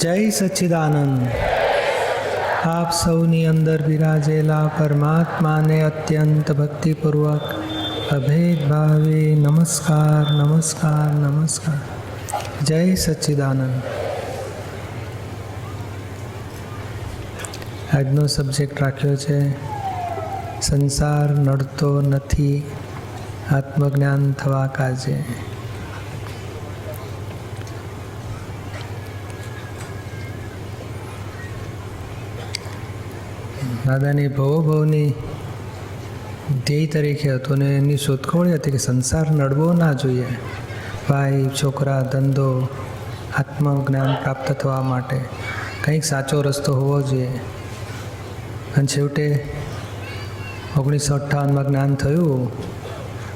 જય સચ્ચિદાનંદ। આપ સૌની અંદર બિરાજેલા પરમાત્માને અત્યંત ભક્તિપૂર્વક અભેદ ભાવે નમસ્કાર નમસ્કાર નમસ્કાર। જય સચ્ચિદાનંદ। આજનો સબ્જેક્ટ રાખ્યો છે સંસાર નડતો નથી, આત્મજ્ઞાન થવા કાજે। દાદાની ભવોભવની ધ્યેય તરીકે હતું ને એની શોધખોળ હતી કે સંસાર નડવો ના જોઈએ। ભાઈ, છોકરા, ધંધો, આત્મજ્ઞાન પ્રાપ્ત થવા માટે કંઈક સાચો રસ્તો હોવો જોઈએ। અને છેવટે 1958માં જ્ઞાન થયું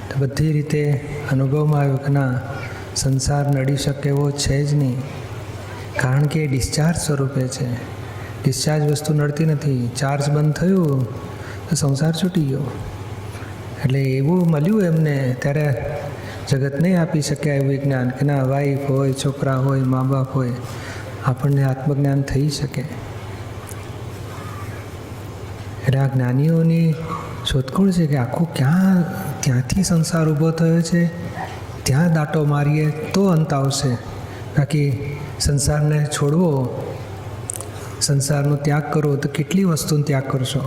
તો બધી રીતે અનુભવમાં આવ્યું કે ના, સંસાર નડી શકે એવો છે જ નહીં, કારણ કે એ ડિસ્ચાર્જ સ્વરૂપે છે। ડિસ્ચાર્જ વસ્તુ નડતી નથી। ચાર્જ બંધ થયું તો સંસાર છૂટી ગયો। એટલે એવું મળ્યું એમને, ત્યારે જગત નહીં આપી શક્યા એવું જ્ઞાન કે ના, વાઈફ હોય, છોકરા હોય, મા બાપ હોય, આપણને આત્મજ્ઞાન થઈ શકે। એટલે આ જ્ઞાનીઓની શોધખોળ છે કે આખું ત્યાંથી સંસાર ઊભો થયો છે, ત્યાં દાંટો મારીએ તો અંત આવશે। બાકી સંસારને છોડવો, સંસારનો ત્યાગ કરવો તો કેટલી વસ્તુનો ત્યાગ કરશો?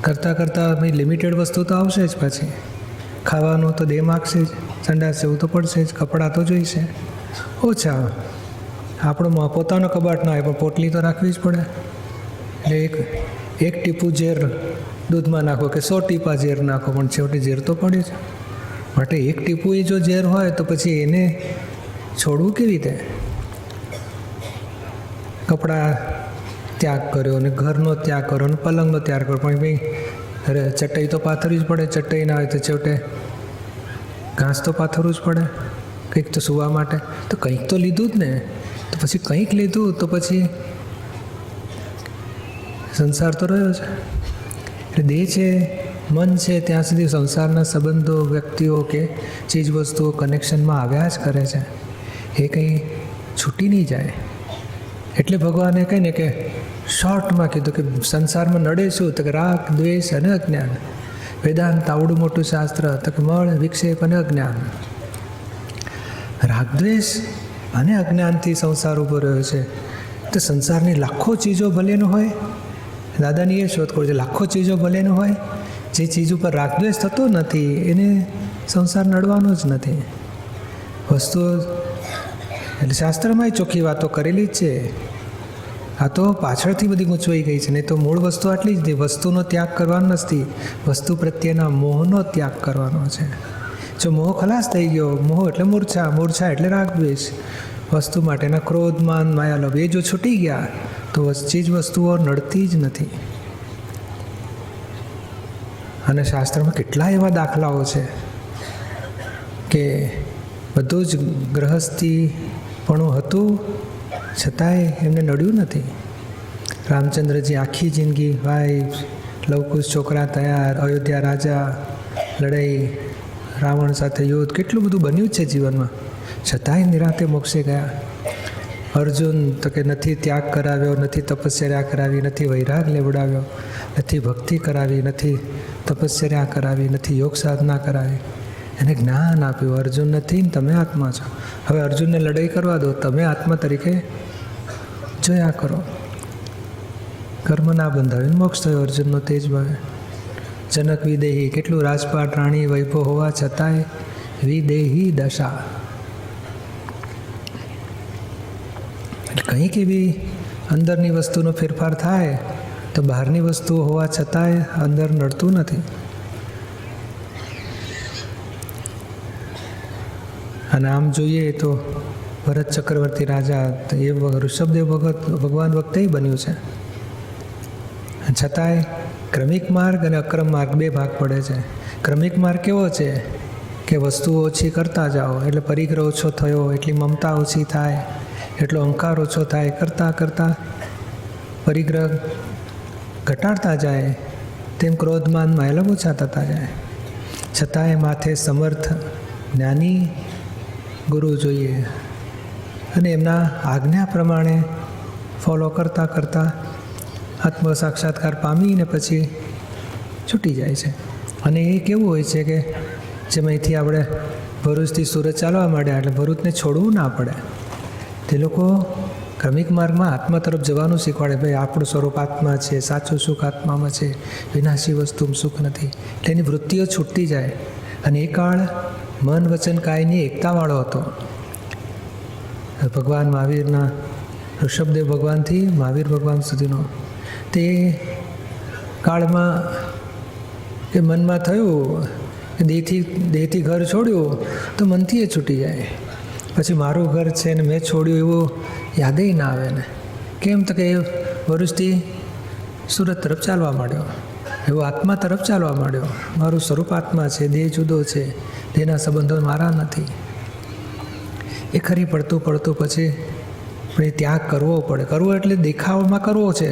કરતાં કરતાં ભાઈ લિમિટેડ વસ્તુ તો આવશે જ, પછી ખાવાનું તો દેહ માગશે જ, સંડાસ જવું તો પડશે જ, કપડાં તો જોઈશે ઓછા। આપણો પોતાનો કબાટ ના હોય પણ પોટલી તો રાખવી જ પડે। એટલે એક ટીપું ઝેર દૂધમાં નાખો કે 100 ટીપા ઝેર નાખો, પણ છેવટે ઝેર તો પડે જ। માટે એક ટીપું એ જો ઝેર હોય તો પછી એને છોડવું કેવી રીતે? કપડાં ત્યાગ કર્યો ને ઘરનો ત્યાગ કર્યો ને પલંગનો ત્યાગ કર્યો, પણ ભાઈ અરે ચટાઈ તો પાથરવી જ પડે। ચટાઈ ના હોય તો છેવટે ઘાસ તો પાથરવું જ પડે કંઈક તો સુવા માટે। તો કંઈક તો લીધું જ ને, તો પછી કંઈક લીધું તો પછી સંસાર તો રહ્યો છે। એટલે દેહ છે, મન છે, ત્યાં સુધી સંસારના સંબંધો, વ્યક્તિઓ કે ચીજ વસ્તુઓ કનેક્શનમાં આવ્યા જ કરે છે, એ કંઈ છૂટી નહીં જાય। એટલે ભગવાને કહે ને કે શોર્ટમાં કીધું કે સંસારમાં નડે શું? તો કે રાગ, દ્વેષ અને અજ્ઞાન। વેદાંત આવડું મોટું શાસ્ત્ર, તો કે મળ, વિક્ષેપ અને અજ્ઞાન। રાગ, દ્વેષ અને અજ્ઞાનથી સંસાર ઊભો રહ્યો છે। તો સંસારની લાખો ચીજો ભલેનું હોય, દાદાની એ શોધખોળ છે, લાખો ચીજો ભલેનું હોય, જે ચીજ ઉપર રાગ દ્વેષ થતો નથી એને સંસાર નડવાનો જ નથી। વસ્તુઓ એટલે શાસ્ત્રમાં ચોખ્ખી વાતો કરેલી જ છે। આ તો પાછળથી બધી ગૂંચવાઈ ગઈ છે, નહીં તો મૂળ વસ્તુ આટલી જ નહીં। વસ્તુનો ત્યાગ કરવાનો નથી, વસ્તુ પ્રત્યેના મોહનો ત્યાગ કરવાનો છે। જો મોહ ખલાસ થઈ ગયો, મોહ એટલે મૂર્છા, મૂર્છા એટલે રાગ દ્વેષ, વસ્તુ માટેના ક્રોધ, માન, માયા, લોભ, એ જો છૂટી ગયા તો ચીજ વસ્તુઓ નડતી જ નથી। અને શાસ્ત્રમાં કેટલા એવા દાખલાઓ છે કે બધું જ ગ્રહસ્થી પણ હતું છતાંય એમને નડ્યું નથી। રામચંદ્રજી આખી જિંદગી વાઈફ, લવકુશ છોકરા તૈયાર, અયોધ્યા રાજા, લડાઈ, રાવણ સાથે યુદ્ધ, કેટલું બધું બન્યું છે જીવનમાં, છતાંય નિરાતે મોક્ષે ગયા। અર્જુન તો કે નથી ત્યાગ કરાવ્યો, નથી તપશ્ચર્યા કરાવી, નથી વૈરાગ લેવડાવ્યો, નથી ભક્તિ કરાવી, નથી તપશ્ચર્યા કરાવી, નથી યોગ સાધના કરાવી, એને જ્ઞાન આપ્યું। અર્જુન નથી ને તમે આત્મા છો, હવે અર્જુનને લડાઈ કરવા દો, તમે આત્મા તરીકે જોયા કરો। કર્મ ના બંધાવીને મોક્ષ થયો અર્જુનનો તેજ ભાવે। જનક વિદેહી, કેટલું રાજપાટ, રાણી, વૈભવ હોવા છતાંય વિદેહી દશા। એટલે કંઈક એવી અંદરની વસ્તુનો ફેરફાર થાય તો બહારની વસ્તુઓ હોવા છતાંય અંદર નડતું નથી। અને આમ જોઈએ તો ભરત ચક્રવર્તી રાજા, એ ઋષભદેવ ભગવાન વખતે બન્યું છે, છતાંય ક્રમિક માર્ગ અને અક્રમ માર્ગ બે ભાગ પડે છે। ક્રમિક માર્ગ કેવો છે કે વસ્તુઓ ઓછી કરતા જાઓ, એટલે પરિગ્રહ ઓછો થયો, એટલી મમતા ઓછી થાય, એટલો અહંકાર ઓછો થાય, કરતાં કરતાં પરિગ્રહ ઘટાડતા જાય તેમ ક્રોધમાન માયલમ ઓછા થતા જાય। છતાંય માથે સમર્થ જ્ઞાની ગુરુ જોઈએ। અને એમના આજ્ઞા પ્રમાણે ફોલો કરતાં કરતાં આત્મ સાક્ષાત્કાર પામીને પછી છૂટી જાય છે. અને એ કેવું હોય છે કે જેમ અહીંથી આપણે ભરૂચથી સુરત ચાલવા માંડ્યા એટલે ભરૂચને છોડવું ના પડે. તે લોકો ક્રમિક માર્ગમાં આત્મા તરફ જવાનું શીખવાડે. ભાઈ આપણું સ્વરૂપ આત્મા છે, સાચું સુખ આત્મામાં છે, વિનાશી વસ્તુમાં સુખ નથી. એટલે એની વૃત્તિઓ છૂટતી જાય. અને એ કાળ મન વચન કાયની એકતાવાળો હતો. ભગવાન મહાવીરના ઋષભદેવ ભગવાનથી મહાવીર ભગવાન સુધીનો તે કાળમાં એ મનમાં થયું કે દેહથી ઘર છોડ્યું તો મનથી એ છૂટી જાય. પછી મારું ઘર છે ને મેં છોડ્યું એવું યાદેય ના આવે ને. કેમ તો કે એ ભરૂચથી સુરત તરફ ચાલવા માંડ્યો, એવો આત્મા તરફ ચાલવા માંડ્યો. મારું સ્વરૂપ આત્મા છે, દેહ જુદો છે, દેહના સંબંધો મારા નથી. એ ખરી પડતું પછી પણ એ ત્યાગ કરવો પડે. કરવો એટલે દેખાવમાં કરવો છે.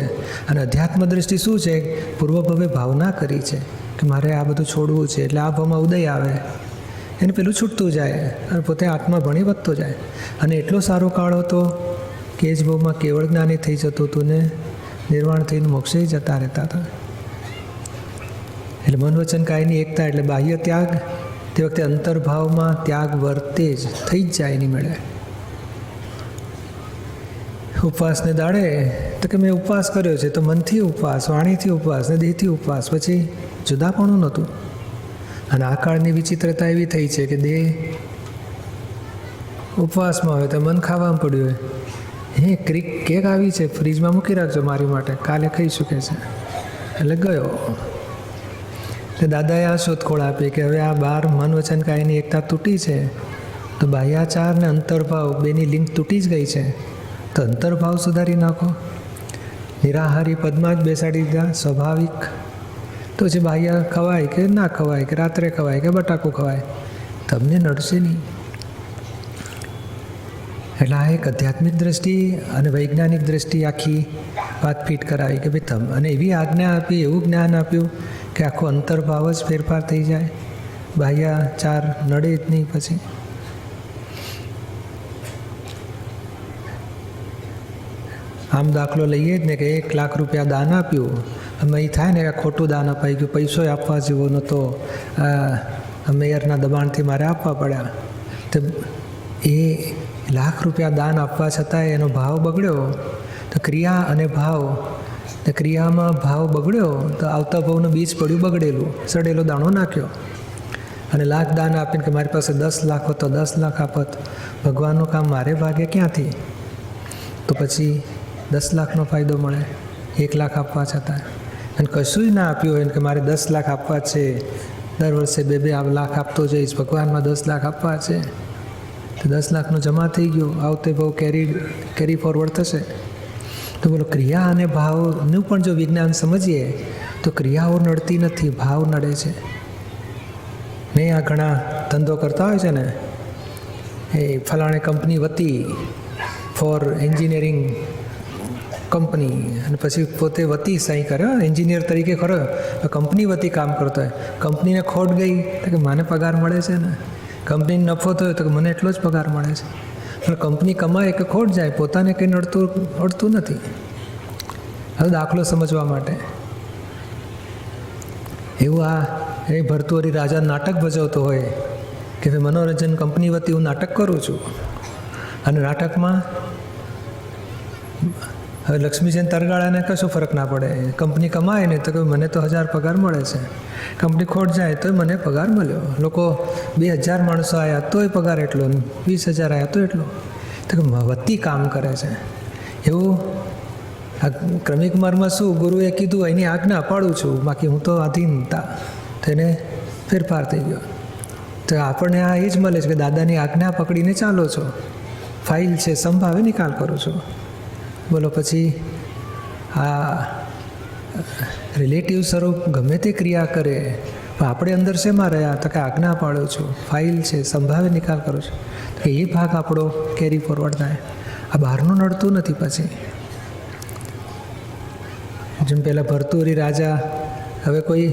અને અધ્યાત્મ દ્રષ્ટિ શું છે? પૂર્વભવે ભાવના કરી છે કે મારે આ બધું છોડવું છે. એટલે આ ભાવમાં ઉદય આવે, એને પેલું છૂટતું જાય અને પોતે આત્મા ભણી વધતો જાય. અને એટલો સારો કાળ હતો કે એ જ ભાવમાં કેવળ જ્ઞાની થઈ જતું હતું ને નિર્વાણ થઈને મોક્ષે જતા રહેતા હતા. એટલે મન વચન કાયની એકતા એટલે બાહ્ય ત્યાગ. તે વખતે અંતર્ભાવમાં ત્યાગ વર્તે જ થઈ જ જાય એની મેળે. ઉપવાસને દાડે તો કે મેં ઉપવાસ કર્યો છે, તો મનથી ઉપવાસ, વાણીથી ઉપવાસ ને દેહથી ઉપવાસ, પછી જુદાપણું નહોતું. અને આ કાળની વિચિત્રતા એવી થઈ છે કે દેહ ઉપવાસમાં હોય તો મન ખાવામાં પડ્યું હોય. કેક આવી છે, ફ્રીજમાં મૂકી રાખજો મારી માટે, કાલે ખાઈ શકે છે. એટલે ગયો. એટલે દાદાએ આ શોધખોળ આપી કે હવે આ બાર મન વચન કાયની એકતા તૂટી છે, તો બાહ્યાચાર ને અંતર્ભાવ બેની લિંક તૂટી જ ગઈ છે. તો અંતર્ભાવ સુધારી નાખો. નિરાહારી પદમાં જ બેસાડી દીધા, સ્વાભાવિક. તો જે બાહ્ય ખવાય કે ના ખવાય, કે રાત્રે ખવાય કે બટાકું ખવાય, તમને નડશે નહીં. એટલે આ એક આધ્યાત્મિક દ્રષ્ટિ અને વૈજ્ઞાનિક દ્રષ્ટિ આખી વાત ફિટ કરાવી કે ભાઈ અને એવી આજ્ઞા આપી, એવું જ્ઞાન આપ્યું કે આખો અંતર્ભાવ જ ફેરફાર થઈ જાય, બાહ્યાચાર નડે જ નહીં. પછી આમ દાખલો લઈએ જ ને કે 1 લાખ રૂપિયા દાન આપ્યું, અમે એ થાય ને કે ખોટું દાન અપાઈ ગયું, પૈસો આપવા જેવો નહોતો, મેયરના દબાણથી મારે આપવા પડ્યા. તો એ 1 લાખ રૂપિયા દાન આપવા છતાંય એનો ભાવ બગડ્યો. તો ક્રિયા અને ભાવ, તો ક્રિયામાં ભાવ બગડ્યો તો આવતા ભાવનું બીજ પડ્યું બગડેલું, સડેલો દાણો નાખ્યો. અને લાખ દાન આપીને કે મારી પાસે 10 લાખ હોત તો 10 લાખ આપત, ભગવાનનું કામ મારે ભાગે ક્યાંથી? તો પછી 10 લાખનો ફાયદો મળે 1 લાખ આપવા છતાં. અને કશું જ ના આપ્યું હોય કે મારે 10 લાખ આપવા છે, દર વર્ષે 2-2 લાખ આપતો જઈશ, ભગવાનમાં 10 લાખ આપવા છે, તો 10 લાખનો જમા થઈ ગયો, આવતે ભાવ કેરી ફોરવર્ડ થશે. તો બોલો, ક્રિયા અને ભાવનું પણ જો વિજ્ઞાન સમજીએ તો ક્રિયાઓ નડતી નથી, ભાવ નડે છે. નહીં આ ઘણા ધંધો કરતા હોય છે ને, એ ફલાણે કંપની વતી ફોર એન્જિનિયરિંગ કંપની, અને પછી પોતે વતી સહી કરે, એન્જિનિયર તરીકે ખરો, કંપની વતી કામ કરતો હોય. કંપનીને ખોટ ગઈ તો કે મને પગાર મળે છે ને, કંપનીને નફો થયો તો કે મને એટલો જ પગાર મળે છે. પણ કંપની કમાય કે ખોટ જાય, પોતાને કંઈ નડતું નથી. હવે દાખલો સમજવા માટે એવું આ એ ભરતુહરી રાજા નાટક ભજવતો હોય કે ભાઈ મનોરંજન કંપની વતી હું નાટક કરું છું. અને નાટકમાં હવે લક્ષ્મીજન તરગાળાને કશું ફરક ના પડે, કંપની કમાય ને તો કે મને તો 1000 પગાર મળે છે, કંપની ખોટ જાય તોય મને પગાર મળ્યો, લોકો 2000 માણસો આવ્યા તોય પગાર એટલો, 20,000 આવ્યા તો એટલો. તો કે વતી કામ કરે છે. એવું આ ક્રમિક માર્ગમાં શું ગુરુએ કીધું એની આજ્ઞા પાડું છું, બાકી હું તો આધીનતા, તેને ફેરફાર થઈ ગયો. તો આપણને આ એ જ મળે છે કે દાદાની આજ્ઞા પકડીને ચાલો છો, ફાઇલ છે સંભાવે નિકાલ કરું છું. બોલો, પછી આ રિલેટિવ સ્વરૂપ ગમે તે ક્રિયા કરે, પણ આપણે અંદર શેમાં રહ્યા તો કે આજ્ઞા પાડું છું, ફાઇલ છે સંભાવે નિકાલ કરું છું. તો એ ભાગ આપણો કેરી ફોરવર્ડ થાય. આ બહારનું નડતું નથી. પછી જેમ પહેલાં ભરતુહરી રાજા હવે કોઈ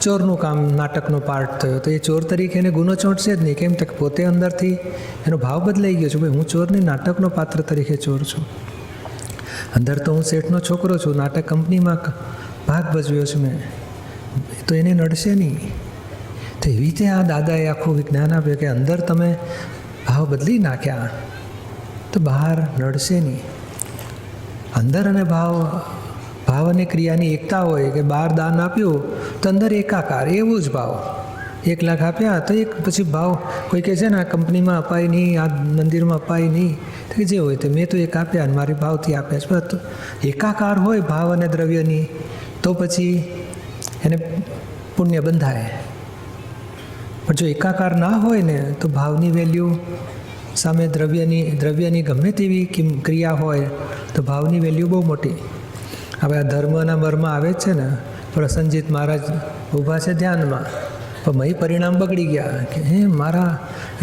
ચોરનું કામ નાટકનો પાર્ટ થયો તો એ ચોર તરીકે એને ગુનો ચોંટશે જ નહીં. કેમ કે પોતે અંદરથી એનો ભાવ બદલાઈ ગયો છે, ભાઈ હું ચોરની નાટકનો પાત્ર તરીકે ચોર છું. અંદર તો હું શેઠનો છોકરો છું, નાટક કંપનીમાં ભાગ ભજવ્યો છું મેં, તો એને નડશે નહીં. તો એવી રીતે આ દાદાએ આખું વિજ્ઞાન આપ્યું કે અંદર તમે ભાવ બદલી નાખ્યા તો બહાર નડશે નહીં. અંદર અને ભાવ અને ક્રિયાની એકતા હોય કે બહાર દાન આપ્યું તો અંદર એકાકાર, એવું જ ભાવ. 1 લાખ આપ્યા તો એક પછી ભાવ કોઈ કહે છે ને આ કંપનીમાં અપાય નહીં, આ મંદિરમાં અપાય નહીં, તો જે હોય તો મેં તો એક આપ્યા અને મારી ભાવથી આપ્યા છે. તો એકાકાર હોય ભાવ અને દ્રવ્યની તો પછી એને પુણ્ય બંધાય. પણ જો એકાકાર ના હોય ને તો ભાવની વેલ્યુ સામે દ્રવ્યની ગમે તેવી ક્રિયા હોય તો ભાવની વેલ્યુ બહુ મોટી. હવે આ ધર્મના મર્મ આવે જ છે ને. પ્રસન્નજીત મહારાજ ઊભા છે ધ્યાનમાં, પણ મય પરિણામ બગડી ગયા કે મારા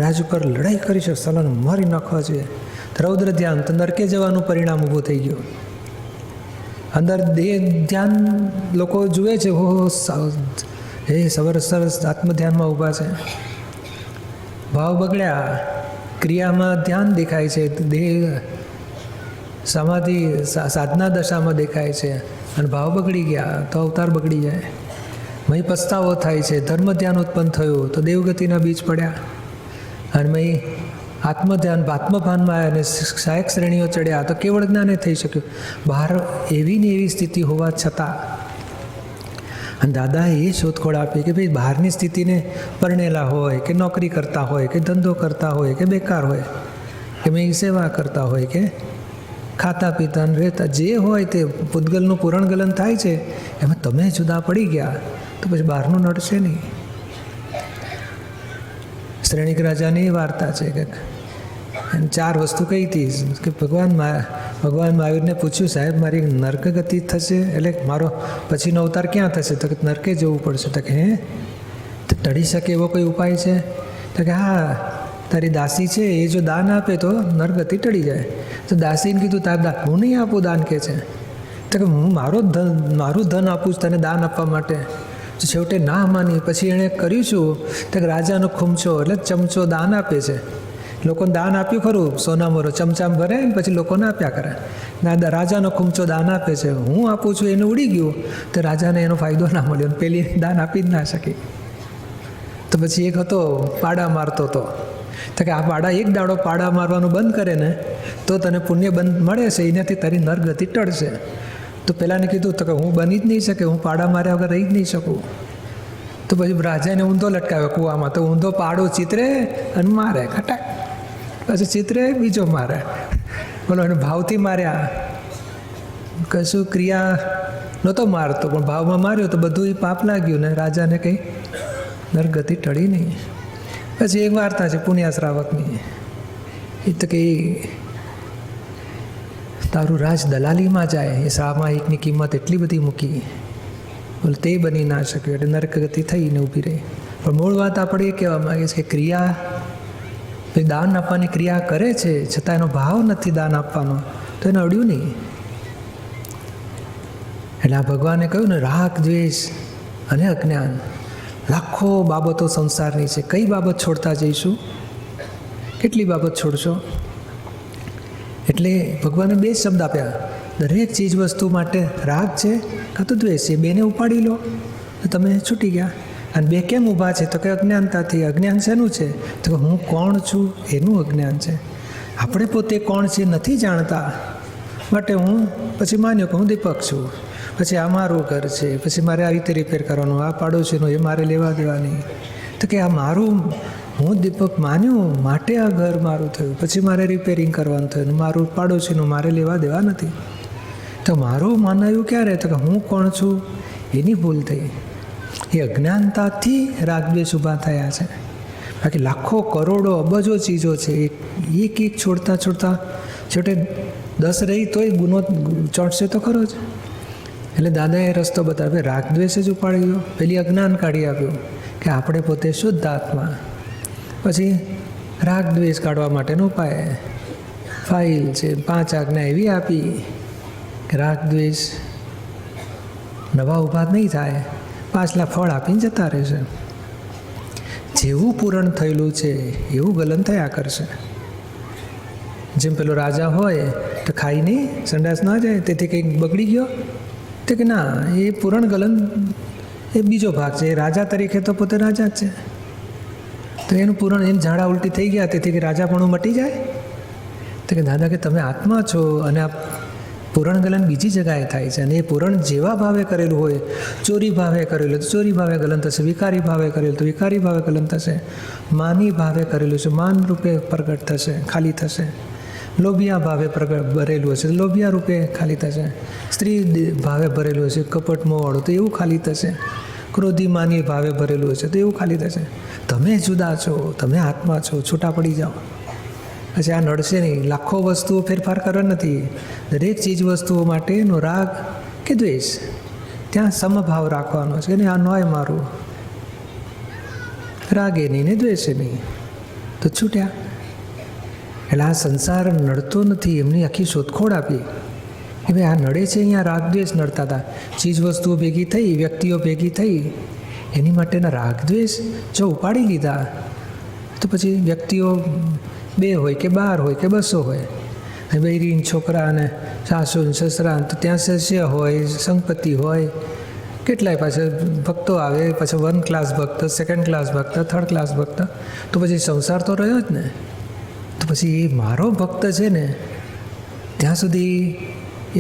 રાજ ઉપર લડાઈ કરી છે, સલાને મારી નાખવા જોઈએ. રૌદ્ર ધ્યાન તો નરકે જવાનું પરિણામ ઊભું થઈ ગયું. અંદર દેહ ધ્યાન લોકો જુએ છે, સરસ આત્મધ્યાનમાં ઊભા છે. ભાવ બગડ્યા, ક્રિયામાં ધ્યાન દેખાય છે, દેહ સમાધિ સાધના દશામાં દેખાય છે, અને ભાવ બગડી ગયા તો અવતાર બગડી જાય. મય પસ્તાવો થાય છે, ધર્મ ધ્યાન ઉત્પન્ન થયું તો દેવગતિના બીજ પડ્યા, અને મય આત્મધ્યાન આત્મભાનમાં અને સહાયક શ્રેણીઓ ચડ્યા તો કેવળ જ્ઞાને થઈ શક્યું. બહાર એવી ને એવી સ્થિતિ હોવા છતાં અને દાદાએ એ શોધખોળ આપી કે ભાઈ બહારની સ્થિતિને પરણેલા હોય કે નોકરી કરતા હોય કે ધંધો કરતા હોય કે બેકાર હોય કે મેં સેવા કરતા હોય કે ખાતા પીતા રહેતા જે હોય તે પૂતગલનું પૂરણગલન થાય છે, એમાં તમે જુદા પડી ગયા તો પછી બહારનું નડશે નહીં. શ્રેણિક રાજાની એ વાર્તા છે કે 4 વસ્તુ કહી હતી કે ભગવાન મહાવીરને પૂછ્યું, સાહેબ મારી નર્ક ગતિ થશે, એટલે મારો પછીનો અવતાર ક્યાં થશે? તો કે નરકે જવું પડશે. તો કે તો ટળી શકે એવો કોઈ ઉપાય છે? તો કે હા, તારી દાસી છે એ જો દાન આપે તો નરગતિ ટળી જાય. તો દાસીને કીધું તાર હું નહીં આપું દાન, કે છે. તો કે હું મારું ધન આપું છું તને દાન આપવા માટે. તો છેવટે ના માની. પછી એણે કર્યું શું? તો રાજાનો ખૂમચો એટલે ચમચો દાન આપે છે. લોકોને દાન આપ્યું ખરું, સોનામોરો ચમચામ ભરે ને પછી લોકોને આપ્યા કરે. રાજાનો ખૂમચો દાન આપે છે, હું આપું છું એને ઉડી ગયું તો રાજાને એનો ફાયદો ના મળ્યો, પેલી દાન આપી જ ના શકી. તો પછી એક હતો પાડા મારતો હતો. તો કે આ પાડા એક દાડો પાડા મારવાનું બંધ કરે ને તો તને પુણ્ય બંધ મળે છે, એનાથી તારી નરગતિ ટળશે. તો પેલાને કીધું તો કે હું બની જ નહીં શકે, હું પાડા માર્યા વગર રહી જ નહીં શકું. તો પછી રાજાને ઊંધો લટકાવ્યો કૂવામાં. તો ઊંધો પાડો ચિતરે અને મારે ખટાક, પછી ચિત્રે બીજો મારે. બોલો એને ભાવથી માર્યા, કશું ક્રિયા નહોતો મારતો પણ ભાવમાં માર્યો તો બધું એ પાપ લાગ્યું ને રાજાને કંઈ નરગતિ ટળી નહીં. પછી એક વાર્તા છે પુણ્યાશ્રાવકની. એ તો કે તારું રાજ દલાલીમાં જાય, એ સામાયિકની કિંમત એટલી બધી મૂકી, બોલે તે બની ના શક્યું એટલે નરકગતિ થઈને ઊભી રહી. પણ મૂળ વાત આપણે એ કહેવા માગે છે કે ક્રિયા દાન આપવાની ક્રિયા કરે છે છતાં એનો ભાવ નથી દાન આપવાનો તો એને અડ્યું નહીં. એટલે આ ભગવાને કહ્યું ને, રાગ દ્વેષ અને અજ્ઞાન લાખો બાબતો સંસારની છે. કઈ બાબત છોડતા જઈશું? કેટલી બાબત છોડશો? એટલે ભગવાને 2 શબ્દ આપ્યા. દરેક ચીજ વસ્તુ માટે રાગ છે કાં તો દ્વેષ છે, બેને ઉપાડી લો તો તમે છૂટી ગયા. અને 2 કેમ ઊભા છે? તો કે અજ્ઞાનતાથી. અજ્ઞાન શેનું છે? તો કે હું કોણ છું એનું અજ્ઞાન છે. આપણે પોતે કોણ છે નથી જાણતા, માટે હું પછી માન્યો કે હું દીપક છું, પછી આ મારું ઘર છે, પછી મારે આ રીતે રિપેર કરવાનું, આ પાડોશીનું એ મારે લેવા દેવાની. તો કે આ મારું, હું દીપક માન્યું માટે આ ઘર મારું થયું, પછી મારે રિપેરિંગ કરવાનું થયું, મારું પાડોશીનું મારે લેવા દેવા નથી. તો મારું માનાયું ક્યારે? તો કે હું કોણ છું એની ભૂલ થઈ. એ અજ્ઞાનતાથી રાગદ્વેષ ઊભા થયા છે. બાકી લાખો કરોડો અબજો ચીજો છે, એક છોડતા છોટે 10 રહી તોય ગુનો ચોંટશે તો ખરો જ. એટલે દાદાએ રસ્તો બતાવ્યો, રાગદ્વેષ જ ઉપાડી ગયો, પેલી અજ્ઞાન કાઢી આપ્યું કે આપણે પોતે શુદ્ધ આત્મા. પછી રાગદ્વેષ કાઢવા માટેનો ઉપાય ફાઇલ છે, 5 આજ્ઞા એવી આપી કે રાગદ્વેષ નવા ઊભા નહીં થાય, પાછલા ફળ આપીને જતા રહેશે. જેવું પૂરણ થયેલું છે એવું ગલન થયા કરશે. જેમ પેલો રાજા હોય તો ખાઈ નહીં સંડાસ ના જાય, તેથી કંઈક બગડી ગયો તો કે ના, એ પૂરણ ગલન એ બીજો ભાગ છે. એ રાજા તરીકે તો પોતે રાજા જ છે, તો એનું પૂરણ એને ઝાડા ઉલટી થઈ ગયા, તેથી કે રાજાપણું મટી જાય. તો કે દાદા કે તમે આત્મા છો અને આ પૂરણ ગલન બીજી જગ્યાએ થાય છે, અને એ પૂરણ જેવા ભાવે કરેલું હોય, ચોરી ભાવે કરેલું તો ચોરી ભાવે ગલન થશે, વિકારી ભાવે કરેલું તો વિકારી ભાવે ગલન થશે, માની ભાવે કરેલું છે માન રૂપે પ્રગટ થશે, ખાલી થશે, લોભિયા ભાવે ભરેલું હશે લોભિયા રૂપે ખાલી થશે, સ્ત્રી ભાવે ભરેલું હશે કપટ મોવાળું તો એવું ખાલી થશે, ક્રોધી માની ભાવે ભરેલું હશે તો એવું ખાલી થશે. તમે જુદા છો, તમે આત્મા છો, છૂટા પડી જાઓ. પછી આ નડશે નહીં. લાખો વસ્તુઓ ફેરફાર કરવા નથી. દરેક ચીજ વસ્તુઓ માટેનો રાગ કે દ્વેષ ત્યાં સમભાવ રાખવાનો છે ને આ નોય મારું, રાગે નહીં ને દ્વેષે નહીં, તો છૂટ્યા. એટલે આ સંસાર નડતો નથી, એમની આખી શોધખોળ આપી કે ભાઈ આ નડે છે. અહીંયા રાગ દ્વેષ નડતા હતા, ચીજ વસ્તુઓ ભેગી થઈ, વ્યક્તિઓ ભેગી થઈ, એની માટેના રાગ દ્વેષ જો ઉપાડી લીધા તો પછી વ્યક્તિઓ 2 હોય કે 12 હોય કે 200 હોય, બૈરીન છોકરા અને સાસુ સસરા, તો ત્યાં શિષ્ય હોય, સંપત્તિ હોય, કેટલાય પાછા ભક્તો આવે, પાછા 1 ક્લાસ ભક્ત, 2nd ક્લાસ ભક્ત, 3rd ક્લાસ ભક્ત, તો પછી સંસાર તો રહ્યો જ ને. તો પછી એ મારો ભક્ત છે ને ત્યાં સુધી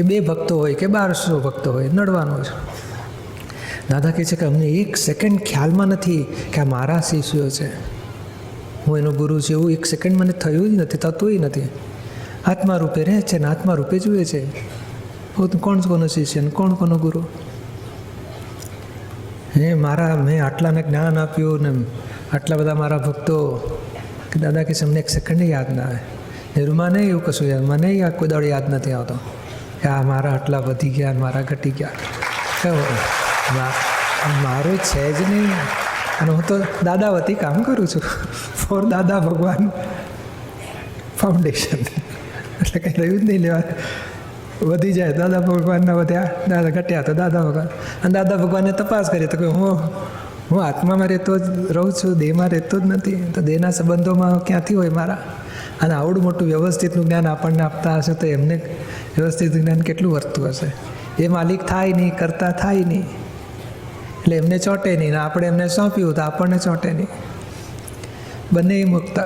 એ 2 ભક્તો હોય કે 1200 ભક્તો હોય, નડવાનો છે. દાદા કહે છે કે અમને 1 સેકન્ડ ખ્યાલમાં નથી કે આ મારા શિષ્યો છે, હું એનો ગુરુ છું, એવું 1 સેકન્ડ મને થયું જ નથી, થતુંય નથી. આત્મા રૂપે રહે છે ને આત્મા રૂપે જુએ છે કોણ કોનો શિષ્ય ને કોણ કોનો ગુરુ. મેં આટલાને જ્ઞાન આપ્યું ને આટલા બધા મારા ભક્તો, કે દાદા કે અમને 1 સેકન્ડ યાદ ના આવે. નિરૂમાને એવું કશું યાદ, મને કોઈ દાડો યાદ નથી આવતો કે આ મારા આટલા વધી ગયા, મારા ઘટી ગયા. મારું છે જ નહીં, અને હું તો દાદા વતી કામ કરું છું ફોર દાદા ભગવાન ફાઉન્ડેશન. એટલે કંઈ રહ્યું જ નહીં લેવા, વધી જાય દાદા ભગવાનના વધ્યા, દાદા ઘટ્યા તો દાદા ભગવાન. અને દાદા ભગવાનને તપાસ કરીએ તો કે હું આત્મામાં રહેતો જ રહું છું, દેહમાં રહેતો જ નથી, તો દેહના સંબંધોમાં ક્યાંથી હોય મારા. અને આવડું મોટું વ્યવસ્થિતનું જ્ઞાન આપણને આપતા હશે તો એમને વ્યવસ્થિત જ્ઞાન કેટલું વર્તું હશે. એ માલિક થાય નહીં, કરતા થાય નહીં, એટલે એમને ચોંટે નહીં, ને આપણે એમને સોંપ્યું તો આપણને ચોંટે નહીં, બંને મુક્ત.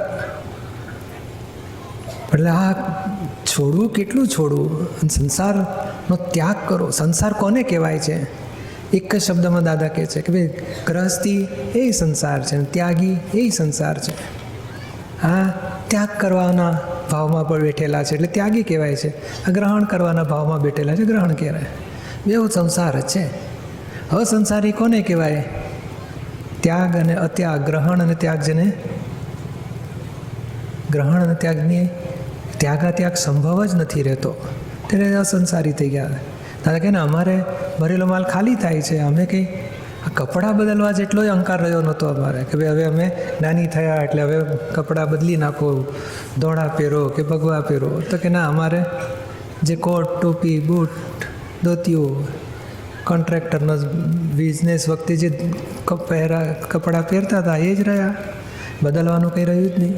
એટલે આ છોડવું કેટલું છોડવું, સંસારનો ત્યાગ કરો. સંસાર કોને કહેવાય છે? એક જ શબ્દમાં દાદા કહે છે કે ભાઈ ગ્રહસ્થી એ સંસાર છે, ત્યાગી એ સંસાર છે. આ ત્યાગ કરવાના ભાવમાં પણ બેઠેલા છે એટલે ત્યાગી કહેવાય છે, આ ગ્રહણ કરવાના ભાવમાં બેઠેલા છે ગ્રહણ કહેવાય. બેઉ સંસાર જ છે. અસંસારી કોને કહેવાય? ત્યાગ અને અત્યાગ, ગ્રહણ અને ત્યાગ. જેને ગ્રહણ અને ત્યાગની ત્યાગ સંભવ જ નથી રહેતો ત્યારે અસંસારી થઈ ગયા. દાદા કહે ને અમારે ભરેલો માલ ખાલી થાય છે, અમે કંઈ કપડાં બદલવા જેટલો અહંકાર રહ્યો નહોતો અમારે કે ભાઈ હવે અમે જ્ઞાની થયા એટલે હવે કપડાં બદલી નાખો, દોડા પહેરો કે ભગવા પહેરો. તો કે ના, અમારે જે કોટ, ટોપી, બૂટ, ધોતીઓ, કોન્ટ્રાક્ટરનો બિઝનેસ વખતે જે કપડાં પહેરતા હતા એ જ રહ્યા, બદલવાનું કંઈ રહ્યું જ નહીં.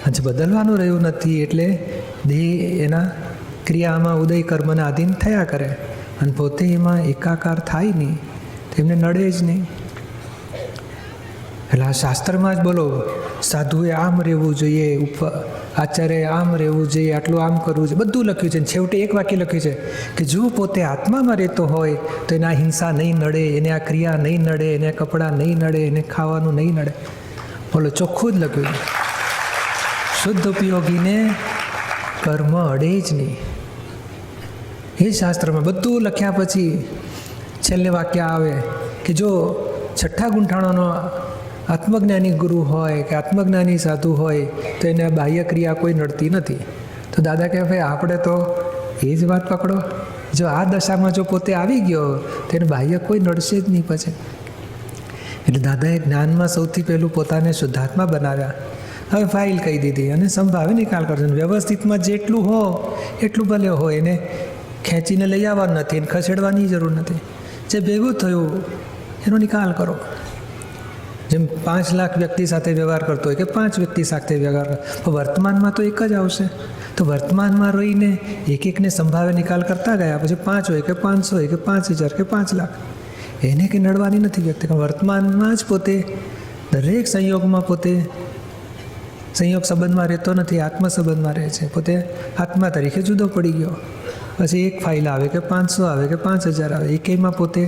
આજે બદલવાનું રહ્યું નથી એટલે દેહ એના ક્રિયામાં ઉદય કર્મને આધીન થયા કરે અને પોતે એમાં એકાકાર થાય નહીં, તેમને નડે જ નહીં. એટલે આ શાસ્ત્રમાં જ બોલો, સાધુએ આમ રહેવું જોઈએ, આચાર્ય આમ રહેવું જોઈએ, આટલું આમ કરવું જોઈએ, બધું લખ્યું છે. છેવટે એક વાક્ય લખ્યું છે કે જો પોતે આત્મામાં રહેતો હોય તો એને આ હિંસા નહીં નડે, એને આ ક્રિયા નહીં નડે, એને કપડાં નહીં નડે, એને ખાવાનું નહીં નડે. બોલો, ચોખ્ખું જ લખ્યું. શુદ્ધ ઉપયોગીને કર્મ અડે જ નહીં. એ શાસ્ત્રમાં બધું લખ્યા પછી છેલ્લે વાક્ય આવે કે જો છઠ્ઠા ગુંઠાણોનો આત્મજ્ઞાની ગુરુ હોય કે આત્મજ્ઞાની સાધુ હોય તો એને બાહ્ય ક્રિયા કોઈ નડતી નથી. તો દાદા કહે ભાઈ આપણે તો એ જ વાત પકડો, જો આ દશામાં જો પોતે આવી ગયો તો એને બાહ્ય કોઈ નડશે જ નહીં પછી. એટલે દાદાએ જ્ઞાનમાં સૌથી પહેલું પોતાને શુદ્ધાત્મા બનાવ્યા. હવે ફાઇલ કહી દીધી અને સંભાવે નિકાલ કરજો. વ્યવસ્થિતમાં જેટલું હો એટલું ભલે હોય, એને ખેંચીને લઈ આવવાનું નથી, એને ખસેડવાની જરૂર નથી. જે ભેગું થયું એનો નિકાલ કરો. જેમ 5 લાખ વ્યક્તિ સાથે વ્યવહાર કરતો હોય કે 5 વ્યક્તિ સાથે વ્યવહાર તો વર્તમાનમાં તો એક જ આવશે. તો વર્તમાનમાં રહીને એકને સંભાવે નિકાલ કરતા ગયા, પછી 5 હોય કે 500 હોય કે 5000 કે 5 લાખ, એને કંઈ નડવાની નથી વ્યક્તિ. વર્તમાનમાં જ પોતે દરેક સંયોગમાં પોતે સંયોગ સંબંધમાં રહેતો નથી, આત્મ સંબંધમાં રહે છે. પોતે આત્મા તરીકે જુદો પડી ગયો. પછી એક ફાઇલ આવે કે 500 આવે કે 5000 આવે, એકેયમાં પોતે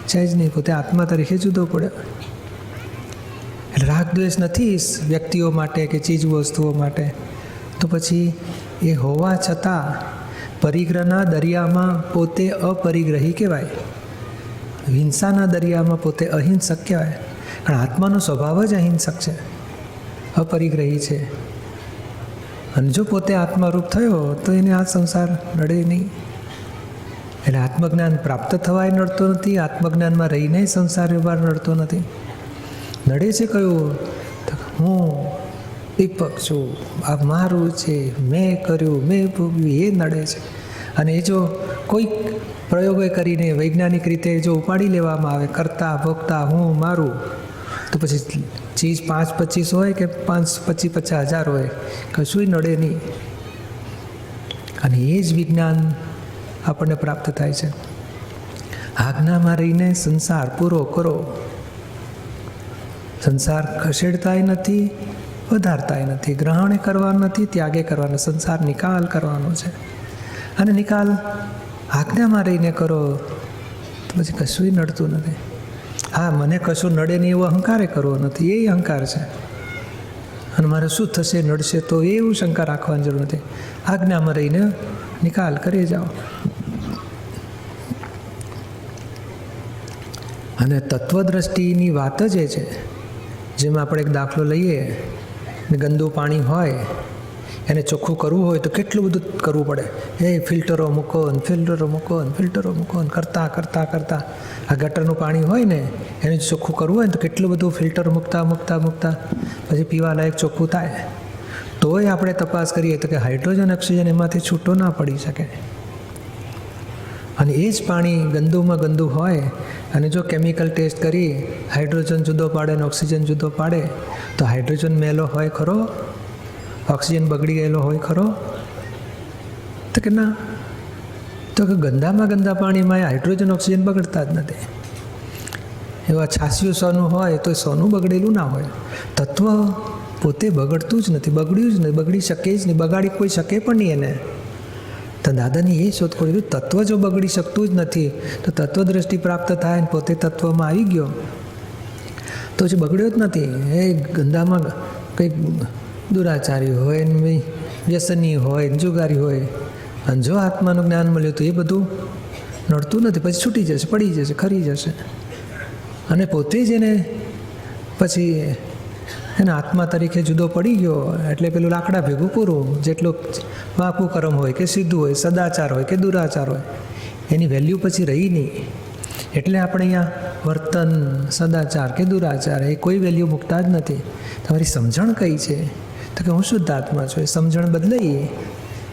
છે જ નહીં, પોતે આત્મા તરીકે જુદો પડ્યો. એટલે રાગ દ્વેષ નથી વ્યક્તિઓ માટે કે ચીજ વસ્તુઓ માટે. તો પછી એ હોવા છતાં પરિગ્રહના દરિયામાં પોતે અપરિગ્રહી કહેવાય, હિંસાના દરિયામાં પોતે અહિંસક કહેવાય. કારણ આત્માનો સ્વભાવ જ અહિંસક છે, અપરિગ્રહી છે. અને જો પોતે આત્મારૂપ થયો તો એને આ સંસાર નડે નહીં. એટલે આત્મજ્ઞાન પ્રાપ્ત થવાય નડતો નથી, આત્મજ્ઞાનમાં રહીને સંસાર વ્યવહાર નડતો નથી. નડે છે કયું? હું દીપક છું, આ મારું છે, મેં કર્યું, મેં ભોગવ્યું, એ નડે છે. અને એ જો કોઈક પ્રયોગો કરીને વૈજ્ઞાનિક રીતે જો ઉપાડી લેવામાં આવે, કરતા ભોગતા હું મારું, તો પછી ચીજ 5-25 હોય કે 5-25-50,000 હોય, કશું નડે નહીં. અને એ જ વિજ્ઞાન આપણને પ્રાપ્ત થાય છે. આજ્ઞામાં રહીને સંસાર પૂરો કરો. સંસાર ખસેડતાય નથી, વધારતાય નથી, ગ્રહણે કરવાનું નથી, ત્યાગે કરવાનો, સંસાર નિકાલ કરવાનો છે. અને નિકાલ આજ્ઞામાં રહીને કરો તો પછી કશું નડતું નથી. હા, મને કશું નડે નહીં એવો અહંકારે કરવો નથી, એ અહંકાર છે. અને મારે શું થશે, નડશે તો એવું શંકા રાખવાની જરૂર નથી. આજ્ઞામાં રહીને નિકાલ કરી જાઓ. અને તત્વદ્રષ્ટિની વાત જ એ છે. જેમાં આપણે એક દાખલો લઈએ, ગંદુ પાણી હોય એને ચોખ્ખું કરવું હોય તો કેટલું બધું કરવું પડે. ફિલ્ટરો મૂકો ને ફિલ્ટરો મૂકો ને ફિલ્ટરો મૂકો ને કરતાં કરતાં કરતાં આ ગટરનું પાણી હોય ને એને ચોખ્ખું કરવું હોય ને તો કેટલું બધું ફિલ્ટર મૂકતા મૂકતા મૂકતા પછી પીવાલાયક ચોખ્ખું થાય. તોય આપણે તપાસ કરીએ તો કે હાઇડ્રોજન ઓક્સિજન એમાંથી છૂટો ના પડી શકે. અને એ જ પાણી ગંદુમાં ગંદુ હોય અને જો કેમિકલ ટેસ્ટ કરી હાઇડ્રોજન જુદો પાડે અને ઓક્સિજન જુદો પાડે તો હાઇડ્રોજન મેલો હોય ખરો? ઓક્સિજન બગડી ગયેલો હોય ખરો? તો કે ના. તો કે ગંદામાં ગંદા પાણીમાં હાઇડ્રોજન ઓક્સિજન બગડતા જ નથી. એવા છાસિયું સોનું હોય તો સોનું બગડેલું ના હોય. તત્વ પોતે બગડતું જ નથી, બગડ્યું જ નહીં, બગડી શકે જ નહીં, બગાડી કોઈ શકે પણ નહીં એને. તો દાદાની એ શોધખોળ, તત્વ જો બગડી શકતું જ નથી તો તત્વદ્રષ્ટિ પ્રાપ્ત થાય ને પોતે તત્વમાં આવી ગયો તો જે બગડ્યો જ નથી. એ ગંદામાં કંઈક દુરાચારી હોય ને વ્યસની હોય ને જુગારી હોય, અને જો આત્માનું જ્ઞાન મળ્યું તો એ બધું નડતું નથી, પછી છૂટી જશે, પડી જશે, ખરી જશે. અને પોતે જ એને પછી એના આત્મા તરીકે જુદો પડી ગયો એટલે પેલું લાકડા ભેગું પૂરું. જેટલું વાંકું કર્મ હોય કે સીધું હોય, સદાચાર હોય કે દુરાચાર હોય, એની વેલ્યુ પછી રહી નહીં. એટલે આપણે અહીંયા વર્તન, સદાચાર કે દુરાચાર એ કોઈ વેલ્યુ મૂકતા જ નથી. તમારી સમજણ કઈ છે? તો કે હું શુદ્ધ આત્મા છું. એ સમજણ બદલાઈ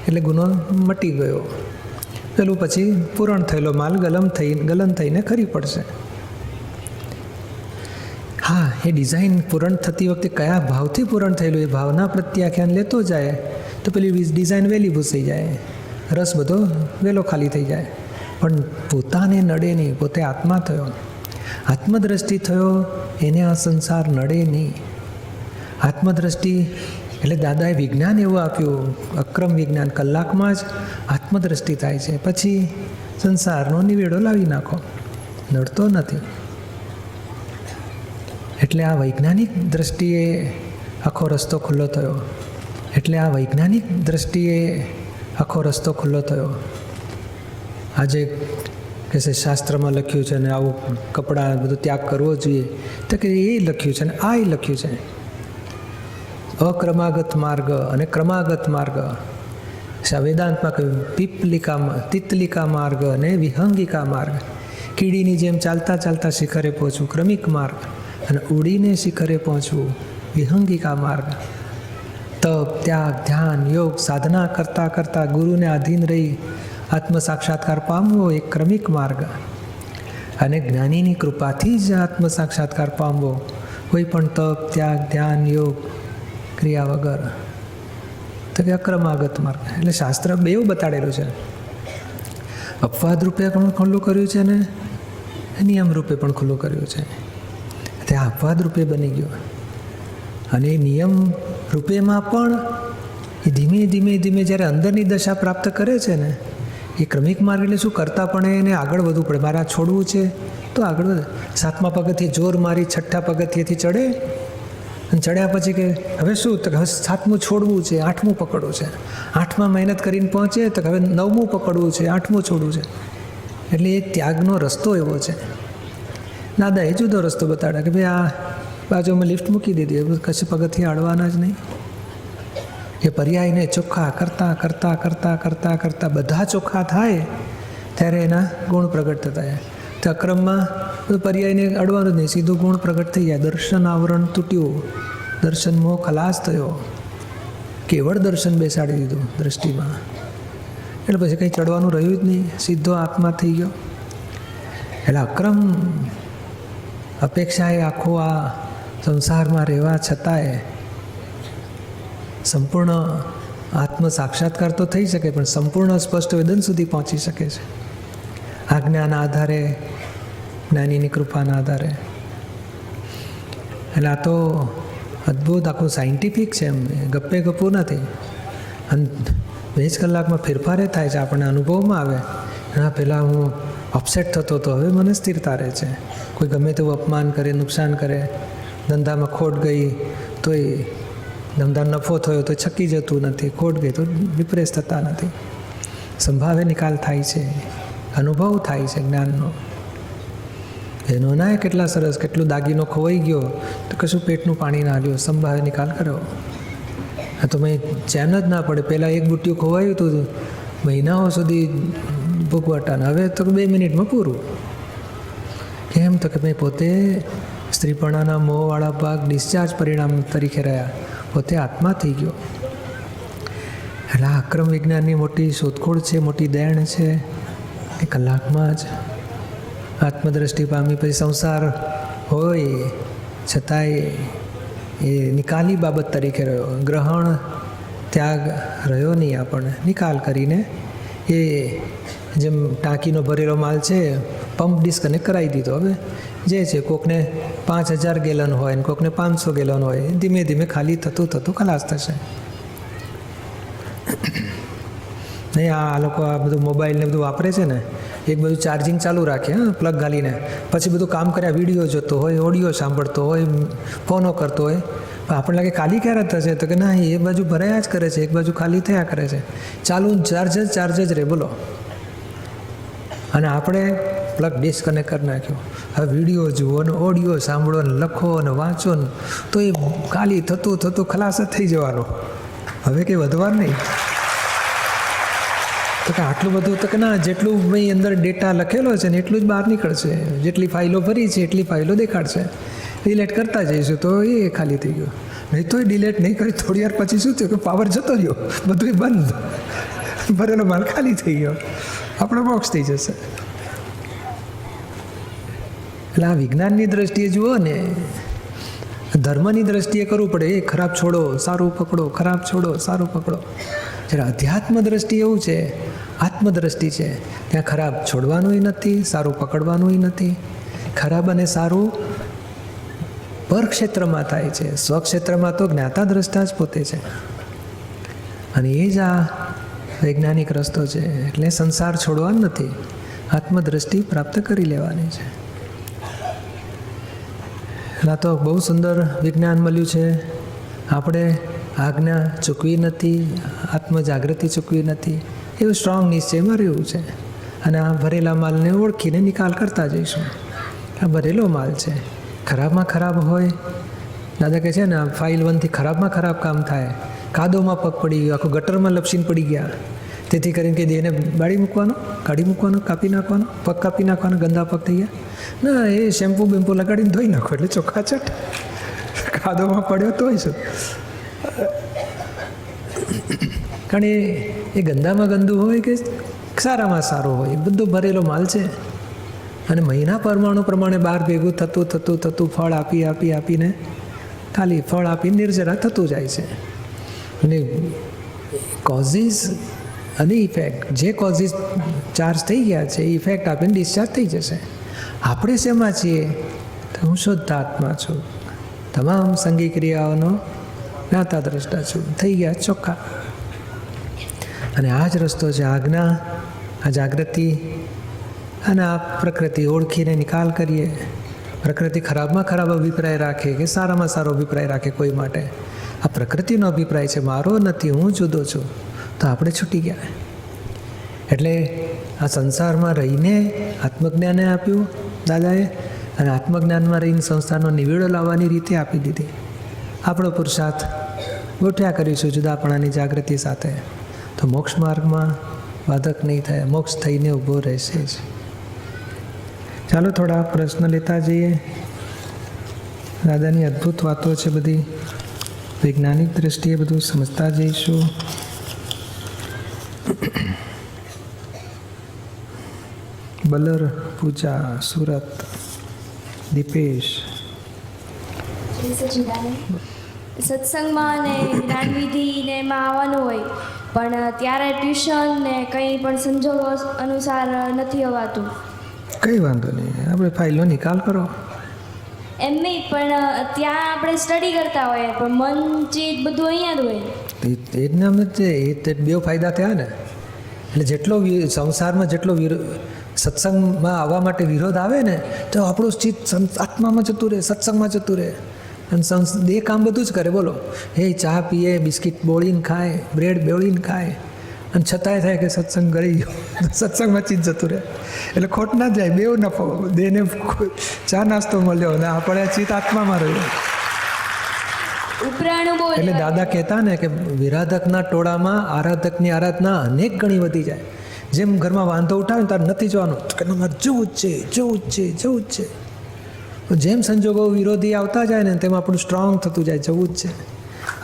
એટલે ગુનો મટી ગયો. પેલું પછી પૂરણ થયેલો માલ ગલન થઈને ખરી પડશે. હા, એ ડિઝાઇન પૂરણ થતી વખતે કયા ભાવથી પૂરણ થયેલું એ ભાવના પ્રત્યાખ્યાન લેતો જાય તો પેલી ડિઝાઇન વહેલી ભૂસાઈ જાય, રસ બધો વહેલો ખાલી થઈ જાય. પણ પોતાને નડે નહીં, પોતે આત્મા થયો, આત્મદ્રષ્ટિ થયો, એને આ સંસાર નડે નહીં. આત્મદ્રષ્ટિ એટલે દાદાએ વિજ્ઞાન એવું આપ્યું, અક્રમ વિજ્ઞાન, કલાકમાં જ આત્મદ્રષ્ટિ થાય છે. પછી સંસારનો નિવેડો લાવી નાખો, નડતો નથી. એટલે આ વૈજ્ઞાનિક દ્રષ્ટિએ આખો રસ્તો ખુલ્લો થયો. આજે કે છે શાસ્ત્રમાં લખ્યું છે ને આવું કપડાં બધું ત્યાગ કરવો જોઈએ, તો કે એ લખ્યું છે ને આ લખ્યું છે. અક્રમાગત માર્ગ અને ક્રમાગત માર્ગ. વેદાંતમાં કહ્યું તિતલિકા માર્ગ અને વિહંગિકા માર્ગ. કીડીની જેમ ચાલતા ચાલતા શિખરે પહોંચવું ક્રમિક માર્ગ, અને ઉડીને શિખરે પહોંચવું વિહંગિકા માર્ગ. તપ, ત્યાગ, ધ્યાન, યોગ, સાધના કરતાં કરતાં ગુરુને આધીન રહી આત્મ સાક્ષાત્કાર પામવો એક ક્રમિક માર્ગ. અને જ્ઞાનીની કૃપાથી જ આત્મ સાક્ષાત્કાર પામવો, કોઈ પણ તપ, ત્યાગ, ધ્યાન, યોગ, ક્રિયા વગર. તો કે અક્રમાગત માર્ગ. એટલે શાસ્ત્ર બેઉ બતાડેલું છે. અપવાદ રૂપે પણ ખુલ્લું કર્યું છે ને નિયમ રૂપે પણ ખુલ્લું કર્યું છે. તે અપવાદ રૂપે બની ગયો. અને એ નિયમ રૂપેમાં પણ એ ધીમે ધીમે ધીમે જ્યારે અંદરની દશા પ્રાપ્ત કરે છે ને, એ ક્રમિક માર્ગ એટલે શું, કરતાં પણ એને આગળ વધવું પડે. મારે આ છોડવું છે તો આગળ વધે. 7મા પગથિયે જોર મારી 6ઠા પગથિયેથી ચડે, અને ચડ્યા પછી કે હવે શું, તો હવે 7મું છોડવું છે, 8મું પકડવું છે. 8માં મહેનત કરીને પહોંચે તો હવે 9મું પકડવું છે, 8મું છોડવું છે. એટલે એ ત્યાગનો રસ્તો એવો છે. દાદા એ જુદો રસ્તો બતાડ્યા કે ભાઈ આ બાજુમાં લિફ્ટ મૂકી દીધી, કશે પગથિયા અડવાના જ નહીં. એ પર્યાયને ચોખ્ખા કરતાં કરતાં કરતાં કરતાં કરતાં બધા ચોખ્ખા થાય ત્યારે એના ગુણ પ્રગટ થતા જાય. તો અક્રમમાં પર્યાયને અડવાનું જ નહીં, સીધું ગુણ પ્રગટ થઈ જાય. દર્શન આવરણ તૂટ્યું, દર્શન મોહ ખલાસ થયો, કેવળ દર્શન બેસાડી દીધું દૃષ્ટિમાં. એટલે પછી કંઈ ચડવાનું રહ્યું જ નહીં, સીધો આત્મા થઈ ગયો. એટલે અક્રમ અપેક્ષાએ આખો આ સંસારમાં રહેવા છતાંય સંપૂર્ણ આત્મ સાક્ષાત્કાર તો થઈ શકે, પણ સંપૂર્ણ સ્પષ્ટ વેદન સુધી પહોંચી શકે છે આજ્ઞાના આધારે, જ્ઞાનીની કૃપાના આધારે. એટલે આ તો અદ્ભુત આખું સાયન્ટિફિક છે, એમ ગપ્પે ગપ્પું નથી. અને 2 કલાકમાં ફેરફારે થાય છે, આપણને અનુભવમાં આવે. હા, પહેલાં હું અપસેટ થતો હતો, હવે મને સ્થિરતા રહે છે. કોઈ ગમે તેવું અપમાન કરે, નુકસાન કરે, ધંધામાં ખોટ ગઈ તો એ ધંધા નફો થયો તો છકી જતું નથી, ખોટ ગઈ તો ડિપ્રેસ થતા નથી. સંભાવે નિકાલ થાય છે, અનુભવ થાય છે જ્ઞાનનો. એનો ના કેટલા સરસ, કેટલો દાગીનો ખોવાઈ ગયો તો કશું પેટનું પાણી ના લ્યો, સંભાવે નિકાલ કરો. હા, તો મેં ચેન જ ના પડે. પહેલાં એક બુટ્ટીયું ખોવાયું હતું, મહિનાઓ સુધી ભૂગવટાને, હવે તો 2 મિનિટમાં પૂરું. કેમ? તો કે મેં પોતે સ્ત્રીપણાના મોહવાળા ભાગ ડિસ્ચાર્જ પરિણામ તરીકે રહ્યા, પોતે આત્મા થઈ ગયો. એટલે આ અક્રમ વિજ્ઞાનની મોટી શોધખોળ છે, મોટી દેણ છે. એ કલાકમાં જ આત્મદ્રષ્ટિ પામી. પછી સંસાર હોય છતાંય એ નિકાલી બાબત તરીકે રહ્યો, ગ્રહણ ત્યાગ રહ્યો નહીં. આપણને નિકાલ કરીને એ જેમ ટાંકીનો ભરેલો માલ છે, પંપ ડિસ્કનેક્ટ કરાવી દીધો. હવે જે છે, કોકને 5000 ગેલન હોય ને કોકને 500 ગેલન હોય, ધીમે ધીમે ખાલી થતું થતું ખલાસ થશે. નહીં, આ લોકો આ બધું મોબાઈલને બધું વાપરે છે ને, એક બધું ચાર્જિંગ ચાલુ રાખે, હા, પ્લગ ઘાલીને, પછી બધું કામ કર્યા, વિડીયો જોતો હોય, ઓડિયો સાંભળતો હોય, ફોનો કરતો હોય. આપણને લાગે ખાલી ક્યારે થશે, તો કે ના, એ બાજુ ભરાયા જ કરે છે, એક બાજુ ખાલી થયા કરે છે. ચાલુ ચાર્જ જ રહે, બોલો. અને આપણે પ્લગ ડિસ્કનેક્ટ કરી નાખ્યો. હવે વિડીયો જુઓ ને ઓડિયો સાંભળો ને લખો અને વાંચો ને, તો એ ખાલી થતું થતું ખલાસ જ થઈ જવાનું. હવે કંઈ વધવાનું નહીં. તો કે આટલું બધું, તો કે ના, જેટલું ભાઈ અંદર ડેટા લખેલો છે ને એટલું જ બહાર નીકળશે. જેટલી ફાઇલો ભરી છે એટલી ફાઇલો દેખાડશે. ડિલેટ કરતા જઈશું તો એ ખાલી થઈ ગયું. નહીં તો ડિલેટ નહીં કરી, થોડી વાર પછી શું થયું કે પાવર જતો રહ્યો, બધું બંધ, ભરેલો માલ ખાલી થઈ ગયો, આપણો બોક્સ થઈ જશે. એટલે આ વિજ્ઞાનની દ્રષ્ટિએ જુઓ ને, ધર્મની દ્રષ્ટિએ કરવું પડે, એ ખરાબ છોડો, સારું પકડો, ખરાબ છોડો, સારું પકડો. જ્યારે અધ્યાત્મ દ્રષ્ટિ એવું છે, આત્મદ્રષ્ટિ છે, ત્યાં ખરાબ છોડવાનું નથી, સારું પકડવાનું નથી. ખરાબ અને સારું પરક્ષેત્રમાં થાય છે, સ્વક્ષેત્રમાં તો જ્ઞાતા દ્રષ્ટા જ પોતે છે. અને એ જ આ વૈજ્ઞાનિક રસ્તો છે. એટલે સંસાર છોડવાનો નથી, આત્મદ્રષ્ટિ પ્રાપ્ત કરી લેવાની છે. એટલે તો બહુ સુંદર વિજ્ઞાન મળ્યું છે. આપણે આજ્ઞા ચૂકવી નથી, આત્મજાગૃતિ ચૂકવી નથી, એવું સ્ટ્રોંગ નિશ્ચયમાં રહેવું છે. અને આ ભરેલા માલને ઓળખીને નિકાલ કરતા જઈશું. આ ભરેલો માલ છે, ખરાબમાં ખરાબ હોય. દાદા કહે છે ને, ફાઇલ 1થી ખરાબમાં ખરાબ કામ થાય. કાદોમાં પગ પડી ગયો, આખું ગટરમાં લપસીને પડી ગયા, તેથી કરીને કે દેહને બાળી મૂકવાનો, કાઢી મૂકવાનો, કાપી નાખવાનો, પગ કાપી નાખવાનો, ગંદા પગ થઈ ગયા. ના, એ શેમ્પુ બેમ્પુ લગાડીને ધોઈ નાખો એટલે ચોખ્ખાચટ. કાદોમાં પડ્યો તોય શું, કારણ એ ગંદામાં ગંદુ હોય કે સારામાં સારું હોય, બધો ભરેલો માલ છે. અને મહિના પરમાણુ પ્રમાણે બહાર ભેગું થતું ફળ આપીને ખાલી ફળ આપી નિર્જરા થતું જાય છે. અને કોઝિસ અને ઇફેક્ટ, જે કોઝિસ ચાર્જ થઈ ગયા છે એ ઇફેક્ટ આપીને ડિસ્ચાર્જ થઈ જશે. આપણે શેમાં છીએ? તો હું શુદ્ધ આત્મા છું, તમામ સંગી ક્રિયાઓનો જ્ઞાતા દ્રષ્ટા છું, થઈ ગયા ચોખ્ખા. અને આ જ રસ્તો છે આજ્ઞા, આ જાગૃતિ અને આ પ્રકૃતિ ઓળખીને નિકાલ કરીએ. પ્રકૃતિ ખરાબમાં ખરાબ અભિપ્રાય રાખે કે સારામાં સારો અભિપ્રાય રાખે કોઈ માટે, આ પ્રકૃતિનો અભિપ્રાય છે, મારો નથી, હું જુદો છું, તો આપણે છૂટી ગયા. એટલે આ સંસારમાં રહીને આત્મજ્ઞાને આપ્યું દાદાએ, અને આત્મજ્ઞાનમાં રહીને સંસારનો નિવેડો લાવવાની રીતે આપી દીધી. આપણો પુરુષાર્થ ગોઠવ્યા કરીશું જુદાપણાની જાગૃતિ સાથે, તો મોક્ષ માર્ગમાં બાધક નહીં થાય, મોક્ષ થઈને ઊભો રહેશે જ. ચાલો થોડા પ્રશ્ન લેતા જઈએ. દાદાની અદ્ભુત વાતો છે બધી, વૈજ્ઞાનિક દ્રષ્ટિએ બધું સમજતા જઈશું. બલર પૂજા, સુરત. દીપેશ. સત્સંગમાં ને જ્ઞાનવિધિ ને એમાં આવવાનું હોય, પણ ત્યારે ટ્યુશન ને કંઈ પણ સંજોગો અનુસાર નથી અવાતું. કંઈ વાંધો નહીં, આપણે ફાઇલનો નિકાલ કરો. એમ નહીં, પણ ત્યાં આપણે સ્ટડી કરતા હોઈએ પણ મન ચિત્ત બધું અહીંયા જ હોય. એ જ નામ છે, એ બે ફાયદા થયા ને. એટલે જેટલો સંસારમાં જેટલો સત્સંગમાં આવવા માટે વિરોધ આવે ને, તો આપણું ચિત્ત આત્મામાં જતું રહે, સત્સંગમાં જતું રહે, અને દેહ કામ બધું જ કરે. બોલો, એ ચા પીએ, બિસ્કિટ બોળીને ખાય, બ્રેડ બોળીને ખાય, અને છતાંય થાય કે સત્સંગ કરી ગયો, સત્સંગમાં ચિત્ત જતું રહે. એટલે ખોટ ના જાય, બેવ નફો. દેહને ચા નાસ્તો મળ્યો ને આપણે ચિત્ત આત્મામાં રહ્યો. એટલે દાદા કહેતા ને કે વિરાધકના ટોળામાં આરાધકની આરાધના અનેક ગણી વધી જાય. જેમ ઘરમાં વાંધો ઉઠાવે તાર નથી જવાનું, કે મારે જવું જ છે. જેમ સંજોગો વિરોધી આવતા જાય ને તેમ આપણું સ્ટ્રોંગ થતું જાય, જવું જ છે.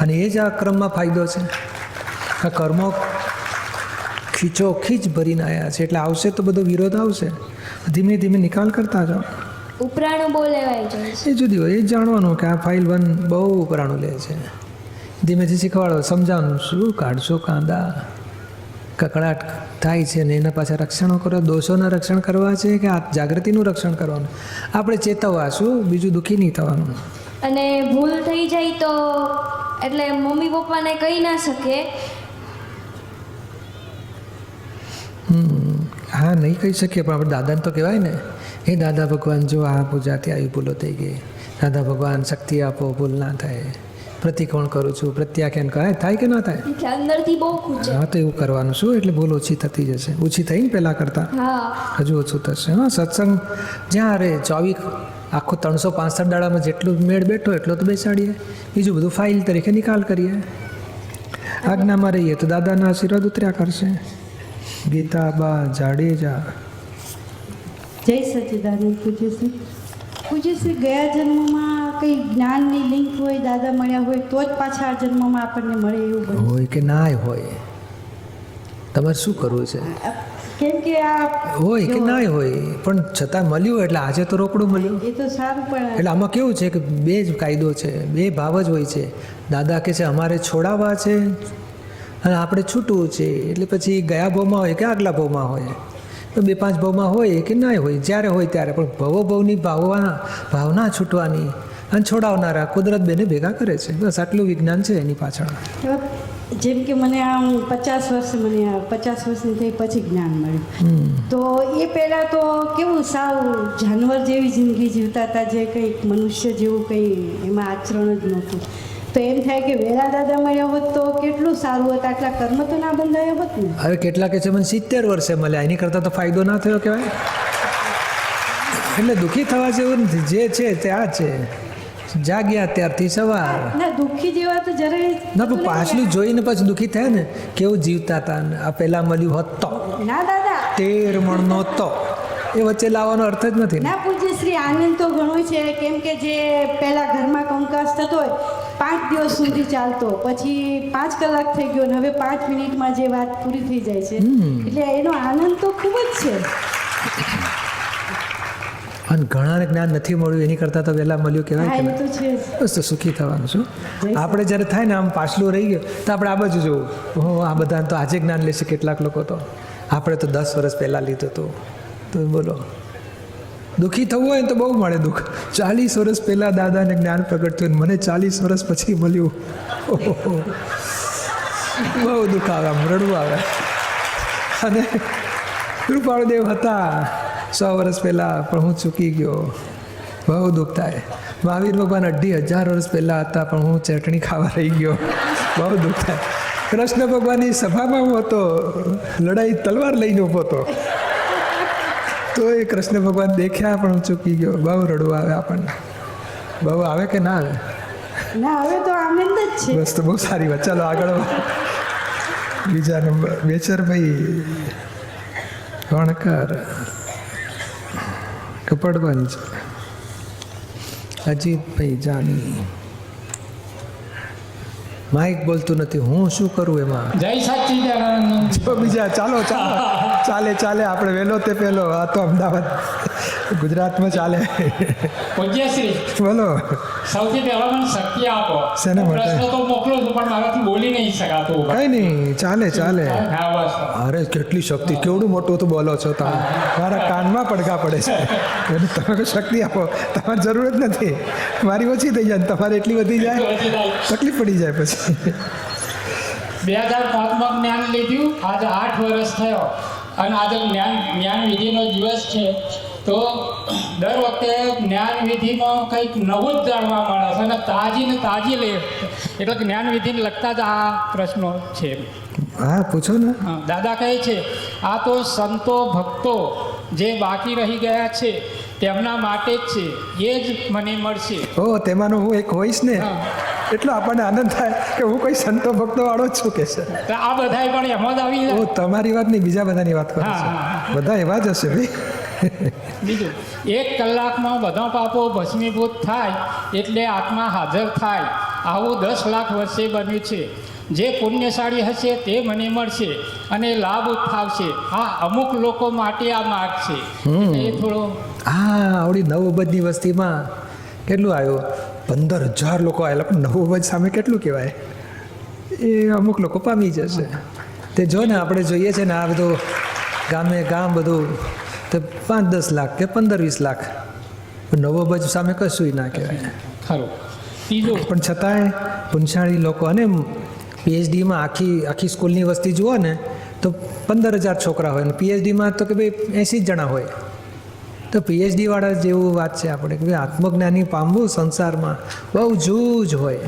અને એ જ આ ક્રમમાં ફાયદો છે. આ કર્મો ખીચોખીચ ભરીને આવ્યા છે, એટલે આવશે તો બધો વિરોધ આવશે, ધીમે ધીમે નિકાલ કરતા જાઓ. ઉપરાણું બહુ લેવાય છે, એ જુદી હોય. એ જાણવાનું કે આ ફાઇલ 1 બહુ ઉપરાણું લે છે. ધીમેથી શીખવાડો, સમજાવવાનું, શું કાઢશો કાંદા, કકડાટ થાય છે ને એના પાછા રક્ષણો કરો. દોષોના રક્ષણ કરવા છે કે આ જાગૃતિનું રક્ષણ કરવાનું? આપણે ચેતવવા, શું બીજું દુઃખી નહીં થવાનું. અને ભૂલ થઈ જાય તો એટલે મમ્મી પપ્પાને કહી ના શકે. હા, નહીં કહી શકીએ, પણ આપણે દાદાને તો કહેવાય ને, હે દાદા ભગવાન, જો આ પૂજાથી આવી ભૂલો થઈ ગઈ, દાદા ભગવાન શક્તિ આપો, ભૂલ ના થાય. પ્રતિકોણ કરું છું, પ્રત્યાખ્યાન થાય કે ના થાય? અંદરથી બહુ ખૂચે. હા, તો એવું કરવાનું. શું એટલે ભૂલ ઓછી થતી જશે. ઓછી થઈને પહેલાં કરતાં હજુ ઓછું થશે. હા, સત્સંગ જ્યાં રહે 24 આખો 365 દાડામાં જેટલું મેળ બેઠો એટલો તો બેસાડીએ, બીજું બધું ફાઇલ તરીકે નિકાલ કરીએ. આજ્ઞામાં રહીએ તો દાદાના આશીર્વાદ ઉતર્યા કરશે. ગીતાબા જાડેજા. જય સચ્ચિદાનંદ. પૂજ્યશ્રી ગયા જન્મમાં કંઈ જ્ઞાનની લિંક હોય, દાદા મળ્યા હોય તો જ પાછા આ જન્મમાં આપણને મળે એવું બને હોય કે ના હોય? તમારે શું કરવું છે? કેમ કે આ હોય કે ના હોય, પણ છતાં મળ્યું એટલે આજે તો રોકડું મળ્યું. એ તો સારું, પણ એટલે આમાં કેવું છે કે બે જ કાયદો છે, બે ભાવ જ હોય છે. દાદા કહે છે અમારે છોડાવવા છે અને આપણે છૂટવું છે. એટલે પછી ગયા ભાવમાં હોય કે આગલા ભાવમાં હોય, તો 2-5 ભાવમાં હોય કે ના હોય, જ્યારે હોય ત્યારે. પણ ભવોભવની ભાવના છૂટવાની અને છોડાવનારા કુદરત બેને ભેગા કરે છે. બસ આટલું વિજ્ઞાન છે એની પાછળ. જેમ કે મને આમ 50 વર્ષની થઈ પછી જ્ઞાન મળ્યું, તો એ પહેલાં તો કેવું સાવ જાનવર જેવી જિંદગી જીવતા હતા, જે કંઈક મનુષ્ય જેવું કંઈ એમાં આચરણ જ નહોતું. તો એમ થાય કે વહેલા દાદા મળ્યા હોત તો કેટલું સારું હોત, આટલા કર્મ તો ના બંધાયા હોત ને. હવે કેટલા કે છે મને 70 વર્ષે મળ્યા, એની કરતાં તો ફાયદો ના થયો કહેવાય. એટલે દુઃખી થવા જેવું નથી, જે છે તે આ છે. જાગ્યા ત્યારથી સવાર. ના, દુઃખી જેવા તો જરાય ના, પણ પાછલું જોઈને પછી દુઃખી થયા ને, કેવું જીવતા હતા. આ પહેલા મળ્યું હોત તો ના દાદા 13 મણનો તો એ વચ્ચે લાવવાનો અર્થ જ નથી. ના પૂજ્યશ્રી, આનંદ તો ઘણો છે. કેમ કે જે પહેલા ઘરમાં કંકાસ થતો હોય 5 દિવસ સુધી ચાલતો, પછી 5 કલાક થઈ ગયો ને હવે 5 મિનિટમાં જે વાત પૂરી થઈ જાય છે, એટલે એનો આનંદ તો ખૂબ જ છે. અને ઘણાને જ્ઞાન નથી મળ્યું એની કરતાં તો વહેલા મળ્યું કહેવાય હા કે એ નહીં? તો છે જ. બસ તો સુખી થવાનું છું. આપણે જ્યારે થાય ને આમ પાછલું રહી ગયું તો આપણે આ બાજુ જોવું, હું આ બધાને તો આજે જ્ઞાન લેશે કેટલાક લોકો તો, આપણે તો 10 વર્ષ પહેલાં લીધું હતું. તો બોલો, દુઃખી થવું હોય ને તો બહુ મળે દુઃખ. 40 વર્ષ પહેલાં દાદાને જ્ઞાન પ્રગટ થયું, મને 40 વર્ષ પછી મળ્યું. ઓહો, બહુ દુઃખ આવે, આમ રડવું આવે. અને કૃપાળુદેવ હતા 100 વર્ષ પહેલાં, પણ હું ચૂકી ગયો, બહુ દુઃખ થાય. મહાવીર ભગવાન 2,500 વર્ષ પહેલાં હતા, પણ હું ચટણી ખાવા રહી ગયો, બહુ દુઃખ થાય. કૃષ્ણ ભગવાનની સભામાં હું હતો, લડાઈ તલવાર લઈને ઊભો હતો, તો એ કૃષ્ણ ભગવાન દેખ્યા પણ હું ચૂકી ગયો. બહુ રડવું આવે આપણને, બહુ આવે કે ના આવે? ના હવે તો આનંદ જ છે. બસ તો બહુ સારી વાત. ચાલો આગળ બીજા નંબર બેચરભાઈ વણકર, કપડગંજ. અજીતભાઈ જાની. માઇક બોલતું નથી, હું શું કરું એમાં? જય સચ્ચિદાનંદ. જો બીજા ચાલો ચાલો ચાલે ચાલે, આપણે વહેલો તે પહેલો. આ તો અમદાવાદ ગુજરાતમાં ચાલે. પૂજ્યશ્રી, બોલો. સૌથી પહેલા મને શક્તિ આપો. શેના માટે? પ્રશ્ન તો મોકલું છું પણ મારાથી બોલી નહીં શકાતું. કઈ નહીં, ચાલે ચાલે. હા બસ. અરે કેટલી શક્તિ, કેવડું મોટું તો બોલો છો તમે, મારા કાનમાં પડઘા પડે છે. એટલે તમે કોઈ શક્તિ આપો, તમારે જરૂર જ નથી. મારી ઓછી થઈ જાય, તમારે એટલી વધી જાય, તકલીફ પડી જાય પછી. 2005માં જ્ઞાન લીધું, આજે 8 વર્ષ થયો અને આજે જ્ઞાન વિધિનો દિવસ છે. તો દર વખતે જ્ઞાન વિધિમાં કંઈક નવું જ જાણવા મળે છે અને તાજી લે, એટલે જ્ઞાન વિધિને લગતા જ આ પ્રશ્નો છે. હા પૂછો ને. હા, દાદા કહે છે આ તો સંતો ભક્તો જે બાકી રહી ગયા છે તેમના માટે જ છે, એ જ મને મળશે. ઓ તેમાંનો હું એક હોઈશ ને, હા. એટલો આપણને આનંદ થાય કે હું કોઈ સંતો ભક્તો વાળો જ છું કે છે. તો આ બધાય પણ એમાં જ આવી ઓ જાય. તમારી વાત નહીં, બીજા બધાની વાત કરો હા, છો. હા. બધા એવા જ હશે ભાઈ. બીજું, 1 કલાકમાં બધા પાપો ભસ્મીભૂત થાય એટલે આત્મા હાજર થાય. આવું 10 લાખ વર્ષે બન્યું છે. જે પુણ્યશાળી હશે તે મને મળશે અને લાભ ઉઠાવશે. આ અમુક લોકો માટે આ માર્ગ છે. એ થોડો હા, આવડી 9 અબજની વસ્તીમાં કેટલું આવ્યું? 15,000 લોકો આવેલા, પણ 9 અબજ સામે કેટલું કહેવાય? એ અમુક લોકો પામી જશે. તે જો ને આપણે જોઈએ છે ને આ બધું ગામે ગામ બધું, તો 5-10 લાખ કે 15-20 લાખ, 9 અબજ સામે કશું ના કહેવાય. ખરું. ત્રીજું, પણ છતાંય પુણ્યશાળી લોકો, અને પીએચડીમાં આખી સ્કૂલની વસ્તી જુઓ ને તો 15,000 છોકરા હોય, અને પીએચડીમાં તો કે ભાઈ 80 જણા હોય. તો પીએચડી વાળા જેવું વાત છે આપણે કે ભાઈ આત્મજ્ઞાની પામવું સંસારમાં બહુ જૂજ હોય.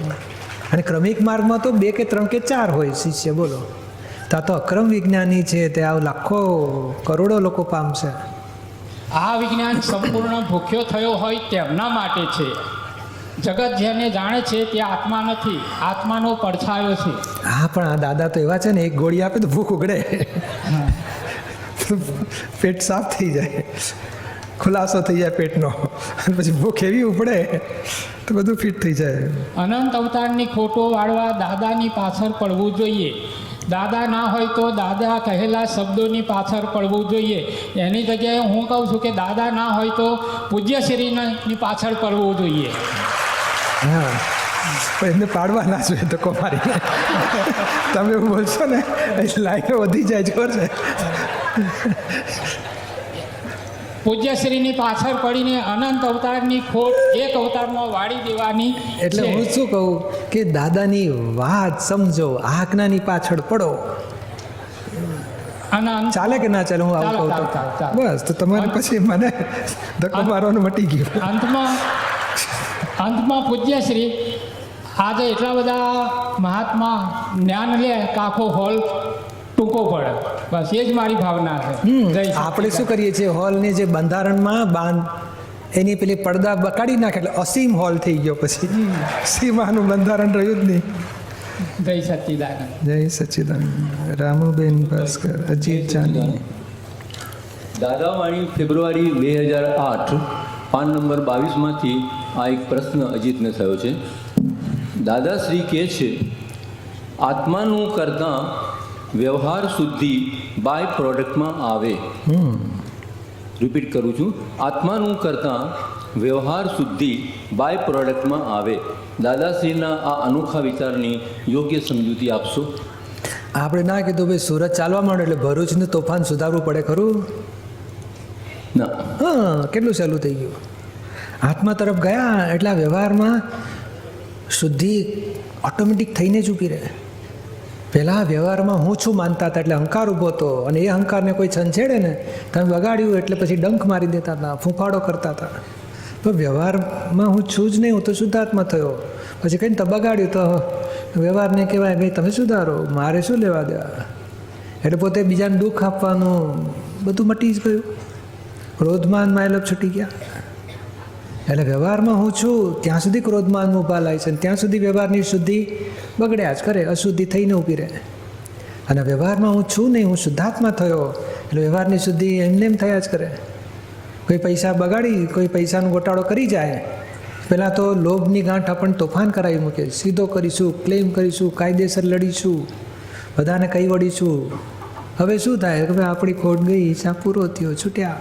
અને ક્રમિક માર્ગમાં તો 2 કે 3 કે 4 હોય શિષ્ય, બોલો. તો આ તો અક્રમ વિજ્ઞાની છે, તે આ લાખો કરોડો લોકો પામશે. આ વિજ્ઞાન સંપૂર્ણ ભૂખ્યો થયો હોય તેમના માટે છે. જગત જેને જાણે છે તે આત્મા નથી, આત્માનો પડછાયો છે. હા, પણ આ દાદા તો એવા છે ને, એક ગોળી આપે તો ભૂખ ઉગડે, પેટ સાફ થઈ જાય, ખુલાસો થઈ જાય પેટનો, અને પછી ભૂખ એવી ઉપડે તો બધું ફિટ થઈ જાય. અનંત અવતારની ખોટો વાળવા દાદાની પાછળ પડવું જોઈએ. દાદા ના હોય તો દાદા કહેલા શબ્દોની પાછળ પડવું જોઈએ. એની જગ્યાએ હું કહું છું કે દાદા ના હોય તો પૂજ્યશ્રીની પાછળ પડવું જોઈએ. હા, પણ એમને પાડવા ના જોઈએ તો કોમારી. તમે એવું બોલશો ને એટલે લાઈનો વધી જાય, જોર છે. પૂજ્યશ્રીની પાછળ પડીને અનંત અવતારની ખોટ એક અવતારમાં વાળી દેવાની. એટલે છે. હું શું કહું કે દાદાની વાત સમજો, આજ્ઞાની પાછળ પડો. અને ચાલે કે ના ચાલે? હું આવું કહું તો ચાલે. બસ, તો તમારે પછી મને ધક્કો મારવાનું મટી ગયું. અંતમાં પૂજ્યશ્રી આજે એટલા બધા મહાત્મા જ્ઞાન લે કે આખો હોલ ટૂંકો પડે. બસ એ જ મારી ભાવના છે. જય આપણે શું કરીએ છીએ, હોલને જે બંધારણમાં એની પેલી પડદા બકાડી નાખે એટલે અસીમ હોલ થઈ ગયો. પછી સીમાનું બંધારણ રહ્યું જ નહીં. જય સચ્ચિદાનંદ. જય સચ્ચિદાનંદ. રામુબેન ભાસ્કર, અજીત જાની. દાદાવાણી ફેબ્રુઆરી 2008 પાન નંબર 22માંથી આ એક પ્રશ્ન અજીતને થયો છે. દાદાશ્રી કહે છે આત્માનું કરતાં વ્યવહાર શુદ્ધિ બાય પ્રોડક્ટમાં આવે, રિપીટ કરું છું, આત્માનું કરતાં વ્યવહાર શુદ્ધિ બાય પ્રોડક્ટમાં આવે. દાદાશ્રીના આ અનોખા વિચારની યોગ્ય સમજૂતી આપશો? આપણે ના કીધું ભાઈ સુરત ચાલવા માંડે એટલે ભરૂચનું તોફાન સુધારવું પડે ખરું? ના. હા, કેટલું સહેલું થઈ ગયું. આત્મા તરફ ગયા એટલે આ વ્યવહારમાં શુદ્ધિ ઓટોમેટિક થઈને જ ઊભી રહે. પહેલાં વ્યવહારમાં હું છું માનતા હતા એટલે અહંકાર ઊભો હતો, અને એ અહંકારને કોઈ છંછેડે ને તમે બગાડ્યું એટલે પછી ડંખ મારી દેતા હતા, ફૂંફાડો કરતા હતા. તો વ્યવહારમાં હું છું જ નહીં, હું તો શુદ્ધાત્મા થયો. પછી કંઈ તો બગાડ્યું તો વ્યવહારને કહેવાય ભાઈ તમે સુધારો, મારે શું લેવા દેવા. એટલે પોતે બીજાને દુઃખ આપવાનું બધું મટી જ ગયું. ક્રોધમાન માયલપ છૂટી ગયા. એટલે વ્યવહારમાં હું છું ત્યાં સુધી ક્રોધમાન ઊભા લાય છે, ત્યાં સુધી વ્યવહારની શુદ્ધિ બગડ્યા જ કરે, અશુદ્ધિ થઈને ઊભી રહે. અને વ્યવહારમાં હું છું નહીં, હું શુદ્ધાત્મા થયો એટલે વ્યવહારની શુદ્ધિ એમને એમ થયા જ કરે. કોઈ પૈસા બગાડી, કોઈ પૈસાનો ગોટાળો કરી જાય, પહેલાં તો લોભની ગાંઠ આપણને તોફાન કરાવી મૂકે, સીધો કરીશું, ક્લેમ કરીશું, કાયદેસર લડીશું, બધાને કહી વળીશું. હવે શું થાય કે ભાઈ આપણી ખોટ ગઈ, હિસાબ પૂરો થયો, છૂટ્યા.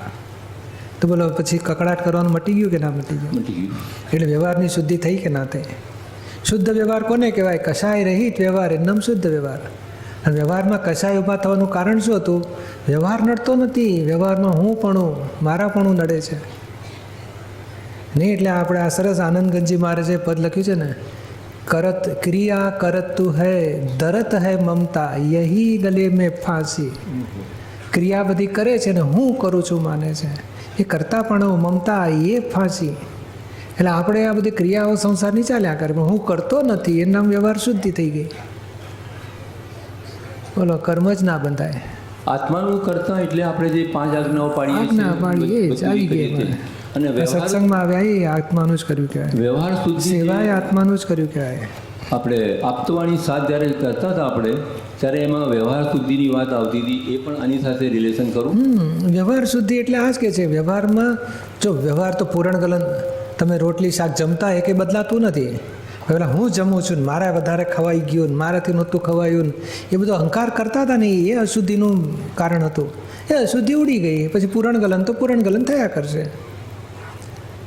તો બોલો પછી કકડાટ કરવાનું મટી ગયું કે ના મટી ગયું? મટી ગયું. એટલે વ્યવહારની શુદ્ધિ થઈ કે ના થઈ? શુદ્ધ વ્યવહાર કોને કહેવાય? કશાય રહિત વ્યવહાર એ નામ શુદ્ધ વ્યવહાર. અને વ્યવહારમાં કશાય ઊભા થવાનું કારણ શું હતું? વ્યવહાર નડતો નથી, વ્યવહારમાં હું પણ મારાપણું નડે છે નહીં. એટલે આપણે આ સરસ આનંદગંજી મહારાજે પદ લખ્યું છે ને, કરત ક્રિયા કરત તું હૈ દરત હૈ મમતા યહી ગલે મેં ફાંસી. ક્રિયા બધી કરે છે ને હું કરું છું માને છે, એ કરતા પણ મમતા એ ફાંસી. એટલે આપણે આ બધી ક્રિયાઓ સંસારની ચાલ્યા કરે, પણ હું કરતો નથી, એનું નામ વ્યવહાર શુદ્ધિ થઈ ગઈ. બોલો, કર્મ જ ના બંધાય. આત્માનું કરતા એટલે આપણે જે 5 આજ્ઞાઓ પાડીએ આજ્ઞા પાડીએ જ બધું આવી કરીએ ગઈ. છીએ. અને વ્યવહાર સત્સંગમાં આવ્યા એ આત્માનું જ કર્યું કહેવાય, વ્યવહાર શુદ્ધિ સેવાએ આત્માનું જ કર્યું કહેવાય. આપણે આપતવાણી સાથ જ્યારે કરતા હતા આપણે, ત્યારે એમાં વ્યવહાર શુદ્ધિની વાત આવતી હતી, એ પણ આની સાથે રિલેશન કરું. વ્યવહાર શુદ્ધિ એટલે આ જ કે છે, વ્યવહારમાં જો વ્યવહાર તો પૂરણ ગલન, તમે રોટલી શાક જમતા એ કંઈ બદલાતું નથી. પેલા હું જમું છું, મારા વધારે ખવાઈ ગયું, મારાથી નહોતું ખવાયું, એ બધો અહંકાર કરતા હતા ને, એ અશુદ્ધિનું કારણ હતું. એ અશુદ્ધિ ઉડી ગઈ, પછી પૂરણ ગલન તો પૂરણ ગલન થયા કરશે.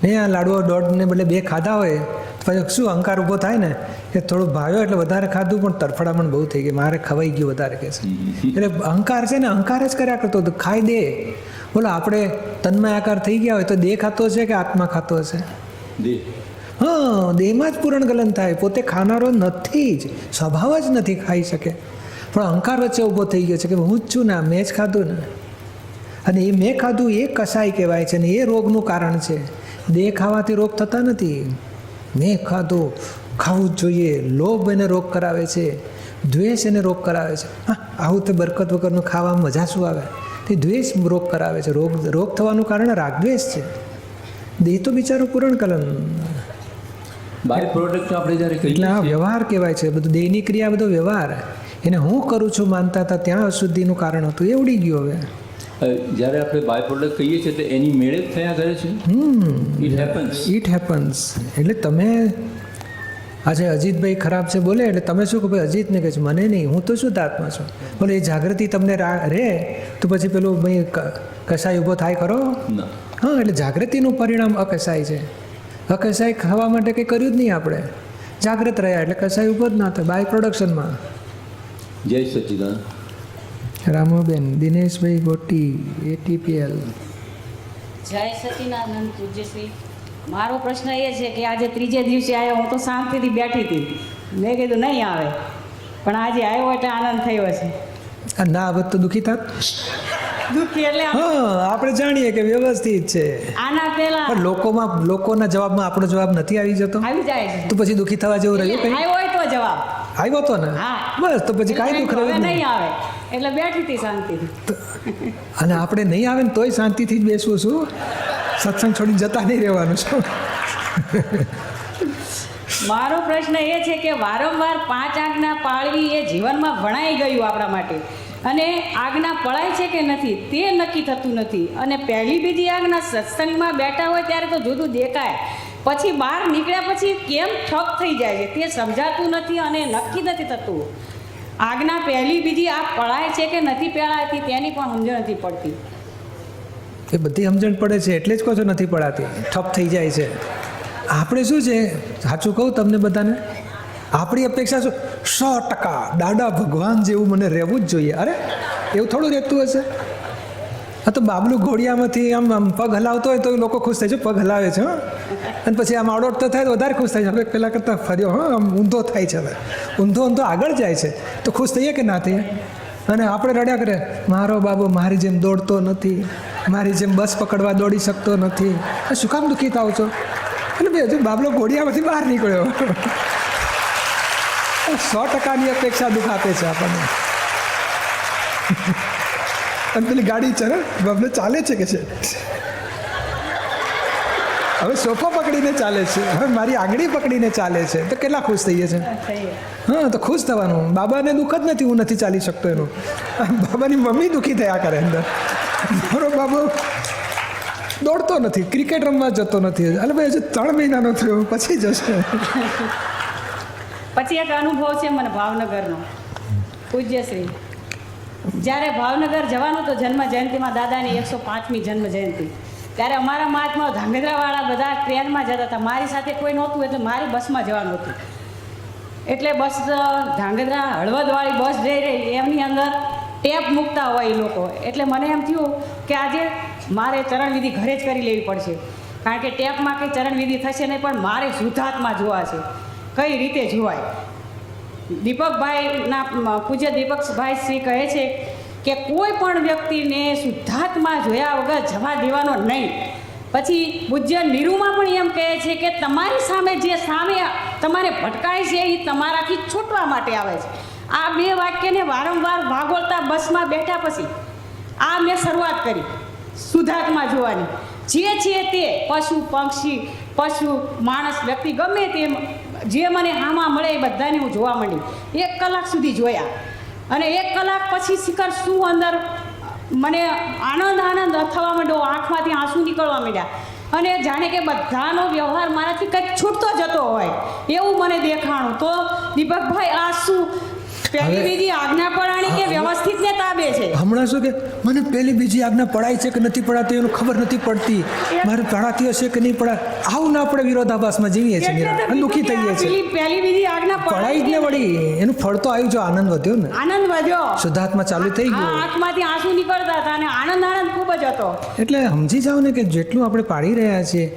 ને આ લાડવો દોઢને બદલે 2 ખાધા હોય પછી શું અહંકાર ઊભો થાય ને, કે થોડું ભાવ્યો એટલે વધારે ખાધું, પણ તરફડામણ બહુ થઈ ગઈ, મારે ખવાઈ ગયું વધારે કહે છે. એટલે અહંકાર છે ને, અહંકાર જ કર્યા કરતો હતો, ખાઈ દે. બોલો, આપણે તન્મય આકાર થઈ ગયા હોય તો દેહ ખાતો છે કે આત્મા ખાતો હશે? દેહ. હા, દેહમાં જ પૂરણ ગલન થાય, પોતે ખાનારો નથી જ, સ્વભાવ જ નથી ખાઈ શકે. પણ અહંકાર વચ્ચે ઊભો થઈ ગયો છે કે હું જ છું ને, મેં જ ખાધું ને. અને એ મેં ખાધું એ કસાય કહેવાય છે ને, એ રોગનું કારણ છે. દેહ ખાવાથી રોગ થતા નથી. મેં ખાધું, ખાવું જ જોઈએ. લોભ એને રોગ કરાવે છે, દ્વેષ એને રોગ કરાવે છે. હા, આવું તો બરકત વગરનું ખાવામાં મજા શું આવે? તે દ્વેષ રોગ કરાવે છે. રોગ થવાનું કારણ રાગદ્વેષ છે. દેહ તો બિચારો પૂરણ કલન. બાય પ્રોડક્ટ આપણે જ્યારે કહીએ એટલે આ છીએ, વ્યવહાર કહેવાય છે, બધું દેહની ક્રિયા, બધો વ્યવહાર. એને હું કરું છું માનતા હતા, ત્યાં અશુદ્ધિનું કારણ હતું, એ ઉડી ગયું. હવે જ્યારે આપણે બાય પ્રોડક્ટ કહીએ છીએ તો એની મેળે જ થયા કરે છે. It happens. It happens. એટલે તમે આજે અજીતભાઈ ખરાબ છે બોલે એટલે તમે શું કહો? ભાઈ અજીતને કહે છે, મને નહીં, હું તો શુદ્ધાત્મા છું. બોલે એ જાગૃતિ તમને રહે તો પછી પેલું ભાઈ કસાય ઊભો થાય ખરો? ના. હા, એટલે જાગૃતિનું પરિણામ અકસાય છે. અકસાય ખાવા માટે કંઈ કર્યું જ નહીં આપણે, જાગૃત રહ્યા એટલે કસાય ઊભો જ ના થાય. બાય પ્રોડક્શનમાં. જય સચ્ચિદાનંદ. રામોબેન, દિનેશભાઈ ગોટી, ATPL. જય સચિદાનંદ પૂજ્યશ્રી. મારો પ્રશ્ન એ છે કે આજે 3જે દિવસે આવ્યો, હું તો શાંતિથી બેઠી હતી, મેં કીધું નહીં આવે, પણ આજે આવ્યો એટલે આનંદ થયો છે. આ ના આવત તો દુઃખી થાત. દુઃખી એટલે હા, આપણે જાણીએ કે વ્યવસ્થિત છે, આના પહેલા પણ લોકોના જવાબમાં આપણો જવાબ નથી આવી જતો, આવી જાય છે. તો પછી દુઃખી થવા જેવું રહ્યું કંઈ? આવ્યો હોય તો જવાબ આવ્યો તો ને, હા. બસ તો પછી કાંઈ દુઃખ હવે રહ્યું જ નહીં નહીં. આવે એટલે બેઠી હતી શાંતિથી. અને આપણે નહીં આવે ને તોય શાંતિથી જ બેસવું છું, સત્સંગ છોડીને જતા નહીં રહેવાનું છું. મારો પ્રશ્ન એ છે કે વારંવાર 5 આજ્ઞા પાળવી એ જીવનમાં ભણાઈ ગયું આપણા માટે, અને આજ્ઞા પળાય છે કે નથી તે નક્કી થતું નથી. અને પહેલી બીજી આજ્ઞા સત્સંગમાં બેઠા હોય ત્યારે તો જુદું દેખાય, પછી બહાર નીકળ્યા પછી કેમ ઠપ થઈ જાય છે તે સમજાતું નથી અને નક્કી નથી થતું. આજ્ઞા પહેલી બીજી આ પળાય છે કે નથી પળાતી તેની પણ સમજણ નથી પડતી. એ બધી સમજણ પડે છે એટલે જ કહો છો નથી પડાતી, ઠપ થઈ જાય છે. આપણે શું છે, સાચું કહું તમને બધાને, આપણી અપેક્ષા શું 100% દાદા ભગવાન જેવું મને રહેવું જ જોઈએ. અરે એવું થોડું રહેતું હશે? આ તો બાબલું ઘોડિયામાંથી આમ પગ હલાવતો હોય તો લોકો ખુશ થાય છે, પગ હલાવે છે હો, અને પછી આમ આડોટતો થાય તો વધારે ખુશ થાય છે. હવે પહેલાં કરતાં ફર્યો હો, આમ ઊંધો થાય છે, હવે ઊંધો આગળ જાય છે તો ખુશ થઈએ કે ના થઈએ? અને આપણે રડ્યા કરે, મારો બાબો મારી જેમ દોડતો નથી, મારી જેમ બસ પકડવા દોડી શકતો નથી, શું કામ દુઃખી થાવ છો? એટલે બે હજુ બાબલો ઘોડિયામાંથી બહાર નીકળ્યો. 100%ની અપેક્ષા દુઃખ આપે છે આપણને. અને પેલી ગાડી છે ને, બાબલો ચાલે છે કે છે, હવે સોફો પકડીને ચાલે છે, હવે મારી આંગળી પકડીને ચાલે છે, તો કેટલા ખુશ થઈએ છે. હા, તો ખુશ થવાનું. બાબાને દુઃખ જ નથી, હું નથી ચાલી શકતો એનું. બાબાની મમ્મી દુઃખી થયા કરે અંદર, મારો બાબો દોડતો નથી, ક્રિકેટ રમવા જતો નથી. એટલે ભાઈ હજુ 3 મહિનાનો થયો, પછી જશે. પછી એક અનુભવ છે મને ભાવનગરનો. પૂજ્યશ્રી જ્યારે ભાવનગર જવાનું તો જન્મ જયંતિમાં દાદાની 105મી જન્મ જયંતિ, ત્યારે અમારા મહાત્મા ધાંગધ્રાવાળા બધા ટ્રેનમાં જતા હતા. મારી સાથે કોઈ નહોતું એટલે મારી બસમાં જવાનું હતું. એટલે બસ ધાંગધ્રા હળવદવાળી બસ જઈ રહી, એમની અંદર ટેપ મૂકતા હોય એ લોકો. એટલે મને એમ થયું કે આજે મારે ચરણવિધિ ઘરે જ કરી લેવી પડશે, કારણ કે ટેપમાં કંઈ ચરણવિધિ થશે નહીં, પણ મારે શુદ્ધાત્મા જોવા છે. કઈ રીતે જોવાય? દીપકભાઈના પૂજ્ય દીપકભાઈ શ્રી કહે છે કે કોઈ પણ વ્યક્તિને શુદ્ધાત્મા જોયા વગર જવા દેવાનો નહીં. પછી પૂજ્ય નીરુમાં પણ એમ કહે છે કે તમારી સામે જે સામે તમારે ભટકાય છે એ તમારાથી છૂટવા માટે આવે છે. આ 2 વાક્યને વારંવાર વાગોળતા બસમાં બેઠા પછી આ મેં શરૂઆત કરી શુદ્ધાત્મા જોવાની. જે છે તે પશુ પક્ષી, પશુ માણસ, વ્યક્તિ ગમે તે જે મને હામાં મળે એ બધાને હું જોવા માંડી. 1 કલાક સુધી જોયા, અને 1 કલાક પછી શિખર શું અંદર મને આનંદ થવા માંડ્યો, આંખમાંથી આંસુ નીકળવા માંડ્યા, અને જાણે કે બધાનો વ્યવહાર મારાથી કંઈક છૂટતો જતો હોય એવું મને દેખાણું. તો દીપકભાઈ, આ શું પહેલી બીજી આજ્ઞા પડાણી કે વ્યવસ્થિત ને તાબે છે? હમણાં શું કે મને પહેલી બીજી આજ્ઞા પડાય છે કે નથી પડાતી એનું ખબર નથી પડતી, મારે પડાતી હશે કે નહીં પડાય, આવું ના આપણે વિરોધાભાસમાં જીવીએ છીએ, મીરા, દુઃખી થઈએ છીએ. પહેલી બીજી આજ્ઞા પડાઈ જ ને વળી, એનું ફળ તો આવ્યું, જો આનંદ વધ્યો ને, આનંદ વધ્યો, શુદ્ધાત્મા ચાલુ થઈ ગયો, આંખમાંથી આંસુ નીકળતા હતા અને આનંદ ખૂબ જ હતો. એટલે સમજી જાઓ ને કે જેટલું આપણે પાડી રહ્યા છીએ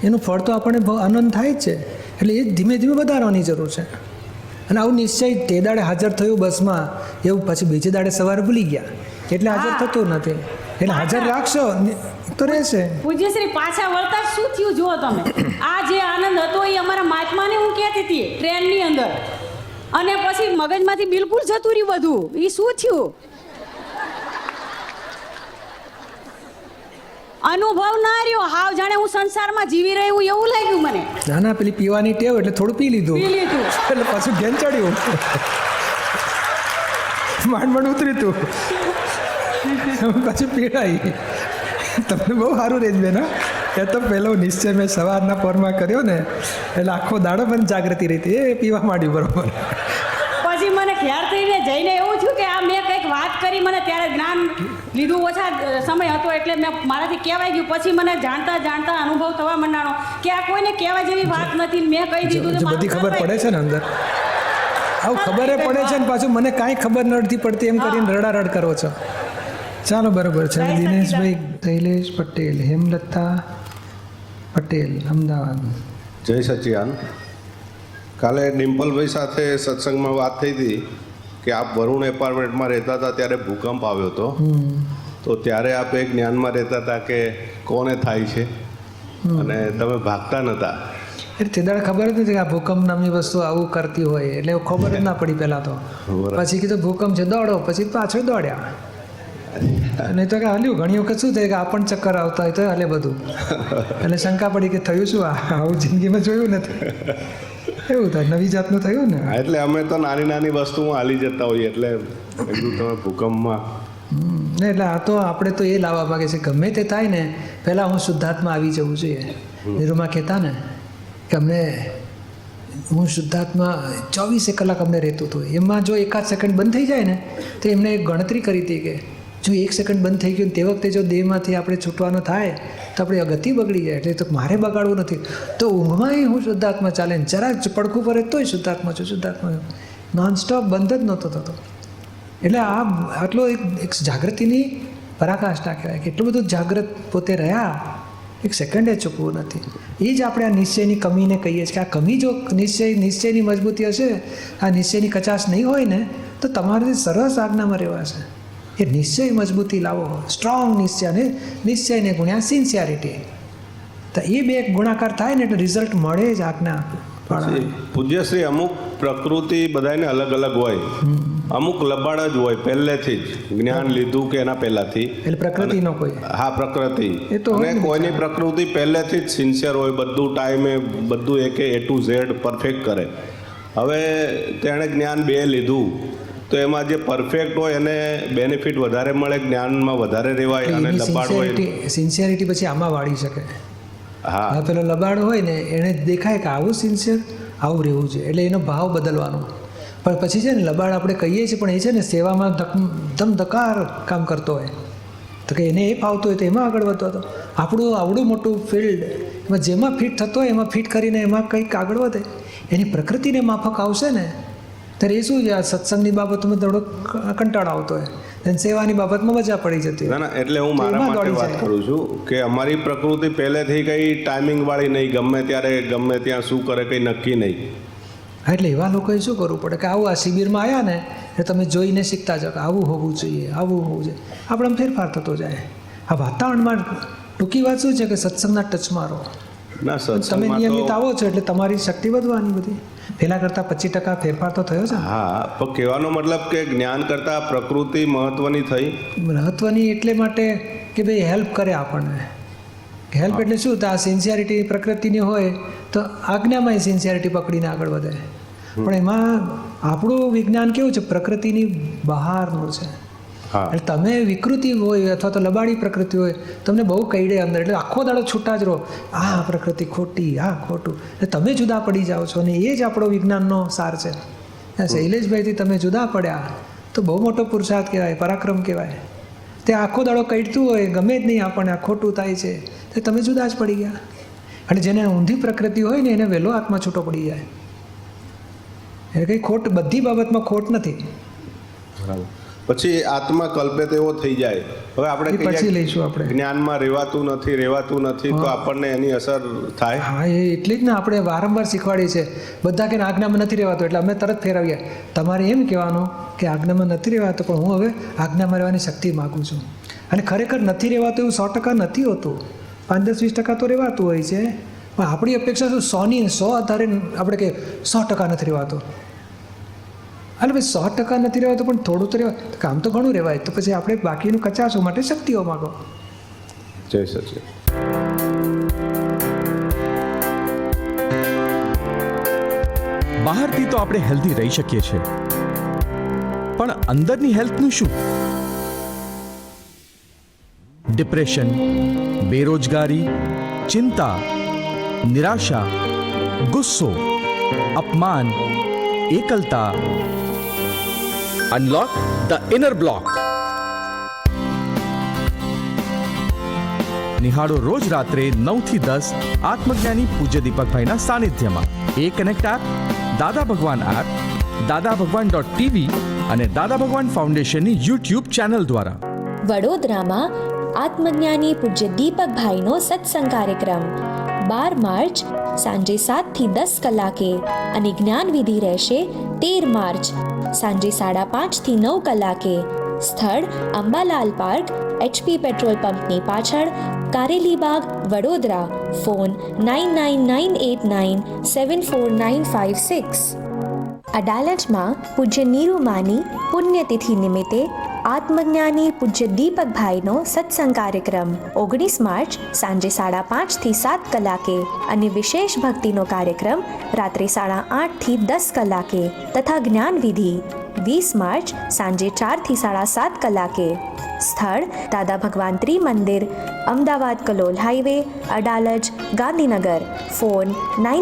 એનું ફળ તો આપણને આનંદ થાય જ છે. એટલે એ ધીમે ધીમે વધારવાની જરૂર છે. અને આવું નિશ્ચય તે દાડે હાજર થયું બસમાં, એવું પછી બીજે દાડે સવારે ભૂલી ગયા એટલે હાજર થતું નથી. એટલે હાજર રાખશો તો રહેશે. પૂજ્યશ્રી, પાછા વળતા શું થયું જુઓ તમે. આ જે આનંદ હતો એ અમારા મહાત્માને હું કહેતી હતી ટ્રેનની અંદર, અને પછી મગજમાંથી બિલકુલ જતું રહ્યું બધું. એ શું થયું? અનુભવ ના રહ્યો, હાવ જાણે હું સંસારમાં જીવી રહ્યું એવું લાગ્યું મને. ના ના, પેલી પીવાની ટેવ એટલે થોડું પી લીધું એટલે પાછું ઘેન ચડ્યું, માંડ ઉતર્યું તું, પછી પીડાઈ. તમને બહુ સારું રેજ બેન. એ તો પહેલો નિશ્ચય મેં સવારના પોરમાં કર્યો ને એટલે આખો દાડો મને જાગૃતિ રહી, એ પીવા માંડ્યું બરોબર. પછી મને ખ્યાલ થઈને જઈને એવું થયું કે આ મેં કંઈક વાત કરી, મને ત્યારે જ્ઞાન લીધું, ઓછા સમય હતો એટલે મેં મારાથી કહેવાય ગયું. પછી મને જાણતા અનુભવ થવા માંડાણો કે આ કોઈને કહેવા જેવી વાત નથી, મેં કહી દીધું. બધી ખબર પડે છે ને અંદર, આવું ખબર પડે છે ને પાછું મને કાંઈ ખબર નથી પડતી એમ કરીને રડારડ કરો છો. ચાલો બરોબર છે. દિનેશભાઈ શૈલેષ પટેલ, હેમલતા પટેલ, અમદાવાદ. જય સચિયાન. કાલે ડિમ્પલભાઈ સાથે સત્સંગમાં વાત થઈ હતી કે આપ વરુણ એપાર્ટમેન્ટમાં રહેતા હતા ત્યારે ભૂકંપ આવ્યો હતો, તો ત્યારે આપ એક જ્ઞાનમાં રહેતા હતા કે કોને થાય છે અને તમે ભાગતા નહોતા. એટલે તે દાડે ખબર જ નથી કે આ ભૂકંપ નામની વસ્તુ આવું કરતી હોય, એટલે ખબર જ ના પડી પહેલાં તો. પછી કીધું ભૂકંપ છે દોડો, પછી પાછળ દોડ્યા. અને તો કે હાલ્યું. ઘણી વખત શું થાય કે આપણને ચક્કર આવતા હોય તો હાલે બધું, એટલે શંકા પડી કે થયું શું, આવું જિંદગીમાં જોયું નથી, એવું થાય, નવી જાતનું થયું ને. એટલે અમે તો નાની નાની વસ્તુમાં હાલી જતા હોઈએ, એટલે એકદમ તમે ભૂકંપમાં. ને એટલે આ તો આપણે તો એ લાવવા માગે છે ગમે તે થાય ને પહેલાં હું શુદ્ધાત્મા આવી જવું જોઈએ. નિરૂમા કહેતા ને કે અમને હું શુદ્ધાત્મા 24 કલાક અમને રહેતું હતું, એમાં જો 1 સેકન્ડ બંધ થઈ જાય ને તો એમને એક ગણતરી કરી હતી કે જો 1 સેકન્ડ બંધ થઈ ગયું તે વખતે જો દેહમાંથી આપણે છૂટવાનો થાય તો આપણી ગતિ બગડી જાય. એટલે તો મારે બગાડવું નથી. તો ઊંઘમાં હું શુદ્ધાત્મા ચાલે ને જરાક પડખું પડે તોય શુદ્ધાત્મા છું શુદ્ધાત્મા નોનસ્ટોપ બંધ જ નહોતો થતો. એટલે આ આટલો એક જાગૃતિની પરાકાષ્ઠા કહેવાય કે એટલું બધું જાગૃત પોતે રહ્યા, 1 સેકન્ડે ચૂકવું નથી. એ જ આપણે આ નિશ્ચયની કમીને કહીએ છીએ કે આ કમી જો નિશ્ચયની મજબૂતી હશે, આ નિશ્ચયની કચાશ નહીં હોય ને તો તમારે સરસ આજ્ઞામાં રહેવાશે. એ નિશ્ચય મજબૂતી લાવો, સ્ટ્રોંગ નિશ્ચય, અને નિશ્ચયને ગુણ્યા સિન્સિયરિટી, તો એ બે ગુણાકાર થાય ને એટલે રિઝલ્ટ મળે જ આજ્ઞા. પૂજ્યશ્રી, અમુક પ્રકૃતિ બધાને અલગ અલગ હોય, અમુક લબાડ જ હોય પહેલેથી જ જ્ઞાન લીધું કે એના પહેલાથી. એટલે પ્રકૃતિનો કોઈ હા, પ્રકૃતિ. એ તો હોય અને ને કોઈની પ્રકૃતિ પહેલેથી જ સિન્સિયર હોય, બધું ટાઈમે બધું A to Z પરફેક્ટ કરે. હવે તેણે જ્ઞાન 2 લીધું તો એમાં જે પરફેક્ટ હોય એને બેનિફિટ વધારે મળે, જ્ઞાનમાં વધારે રહેવાય, અને લબાડ હોય સિન્સિયરિટી પછી આમાં વાળી શકે. હા, પેલો લબાડ હોય ને એને દેખાય કે આવું સિન્સિયર આવું રહેવું છે, એટલે એનો ભાવ બદલવાનો. પણ પછી છે ને લબાડ આપણે કહીએ છીએ પણ એ છે ને સેવામાં ધમધકાર કામ કરતો હોય, તો કે એને એ ફાવતું હોય તો એમાં આગળ વધતો હતો. આપણું આવડું મોટું ફિલ્ડ એમાં જેમાં ફિટ થતો હોય એમાં ફિટ કરીને એમાં કંઈક આગળ વધે. એની પ્રકૃતિને માફક આવશે ને ત્યારે એ શું છે, આ સત્સંગની બાબતમાં થોડો કંટાળો આવતો હોય અને સેવાની બાબતમાં મજા પડી જતી હોય. ના, એટલે હું મારા માટે વાત કરું છું કે અમારી પ્રકૃતિ પહેલેથી કંઈ ટાઈમિંગ વાળી નહીં, ગમે ત્યારે ગમે ત્યાં શું કરે કંઈ નક્કી નહીં. હા, એટલે એવા લોકોએ શું કરવું પડે કે આવું આ શિબિરમાં આવ્યા ને એટલે તમે જોઈને શીખતા જાઓ કે આવું હોવું જોઈએ, આવું હોવું જોઈએ, આપણે ફેરફાર થતો જાય. આ વાતાવરણમાં ટૂંકી વાત શું છે કે સત્સંગના ટચમાં રહો. ના, તમે સત્સંગમાં નિયમિત તો આવો છો એટલે તમારી શક્તિ વધવાની બધી પહેલાં કરતાં 25% ફેરફાર તો થયો છે ને. હા, પણ કહેવાનો મતલબ કે જ્ઞાન કરતાં પ્રકૃતિ મહત્વની થઈ. મહત્વની એટલે માટે કે ભાઈ હેલ્પ કરે આપણને. હેલ્પ એટલે શું, તો આ સિન્સિયરિટી પ્રકૃતિની હોય તો આજ્ઞામાં સિન્સિયરિટી પકડીને આગળ વધે. પણ એમાં આપણું વિજ્ઞાન કેવું છે, પ્રકૃતિની બહારનું છે. હા, એટલે તમે વિકૃતિ હોય અથવા તો લબાડી પ્રકૃતિ હોય, તમને બહુ કઈડે અંદર, એટલે આખો દાડો છૂટા જ રહો, આ પ્રકૃતિ ખોટી, આ ખોટું, એટલે તમે જુદા પડી જાઓ છો. અને એ જ આપણો વિજ્ઞાનનો સાર છે. શૈલેષભાઈથી તમે જુદા પડ્યા તો બહુ મોટો પુરુષાર્થ કહેવાય, પરાક્રમ કહેવાય. તે આખો દાડો કઈડતું હોય, ગમે જ નહીં આપણને આ ખોટું થાય છે, તો તમે જુદા જ પડી ગયા. અને જેને ઊંધી પ્રકૃતિ હોય ને એને વહેલો આત્મા છૂટો પડી જાય. એટલે કંઈ ખોટ, બધી બાબતમાં ખોટ નથી. બરાબર. પછી આત્મા કલ્પિત એવો થઈ જાય. હવે આપણે એ પછી લઈશું આપણે. જ્ઞાનમાં રહેવાતું નથી તો આપણને એની અસર થાય. હા, એ એટલે જ ને આપણે વારંવાર શીખવાડીએ છીએ. બધા કે આજ્ઞામાં નથી રહેવાતું એટલે અમે તરત ફેરવીએ. તમારે એમ કહેવાનું કે આજ્ઞામાં નથી રહેવાતું, પણ હું હવે આજ્ઞામાં રહેવાની શક્તિ માગું છું. અને ખરેખર નથી રહેવાતું એવું 100% નથી હોતું. 5-10-20% તો રહેવાતું હોય છે, પણ આપણી અપેક્ષા શું 100 આધારે આપણે કે 100% નથી રહેવાતું. એટલે ભાઈ 100% નથી રહેવાતું પણ થોડું તો રહેવાય, કામ તો ઘણું રહેવાય. તો પછી આપણે બાકીનું કચાશો માટે શક્તિઓ માગો. જય સચિન. બહારથી તો આપણે હેલ્ધી રહી શકીએ છીએ, પણ અંદરની હેલ્થનું શું? ડિપ્રેશન, બેરોજગારી, ચિંતા, નિરાશા, ગુસ્સો, અપમાન, એકલતા. Unlock the inner block. નિહાળો રોજ રાત્રે 9 થી 10 આત્મજ્ઞાની પૂજ્ય દીપકભાઈના સાનિધ્યમાં. એ કનેક્ટ એપ, દાદા ભગવાન એપ, dadabhagwan.tv અને દાદા ભગવાન ફાઉન્ડેશનની યુટ્યુબ ચેનલ દ્વારા. વડોદરામાં આત્મજ્ઞાની પૂજ્ય દીપકભાઈનો સત્સંગ કાર્યક્રમ 12 માર્ચ સાંજે 7 થી 10 કલાકે અને જ્ઞાનવિધિ રહેશે 13 માર્ચ સાંજે 5:30 થી 9 કલાકે. સ્થળ અંબાલાલ પાર્ક, HP પેટ્રોલ પંપની પાછળ, કારેલીબાગ, વડોદરા. ફોન 9998974956. અડાલજમાં પૂજ્ય નીરુમાની પુણ્યતિથિ નિમિત્તે આત્મજ્ઞાની પૂજ્ય દીપકભાઈનો સત્સંગ કાર્યક્રમ 19 માર્ચ સાંજે 5:30 થી 7 કલાકે અને વિશેષ ભક્તિનો કાર્યક્રમ રાત્રે 8:30 થી 10 કલાકે તથા જ્ઞાનવિધિ 20 માર્ચ સાંજે 4 થી 7:30 કલાકે. સ્થળ દાદા ભગવાન ત્રિમંદિર, અમદાવાદ કલોલ હાઈવે, અડાલજ, ગાંધીનગર. ફોન 9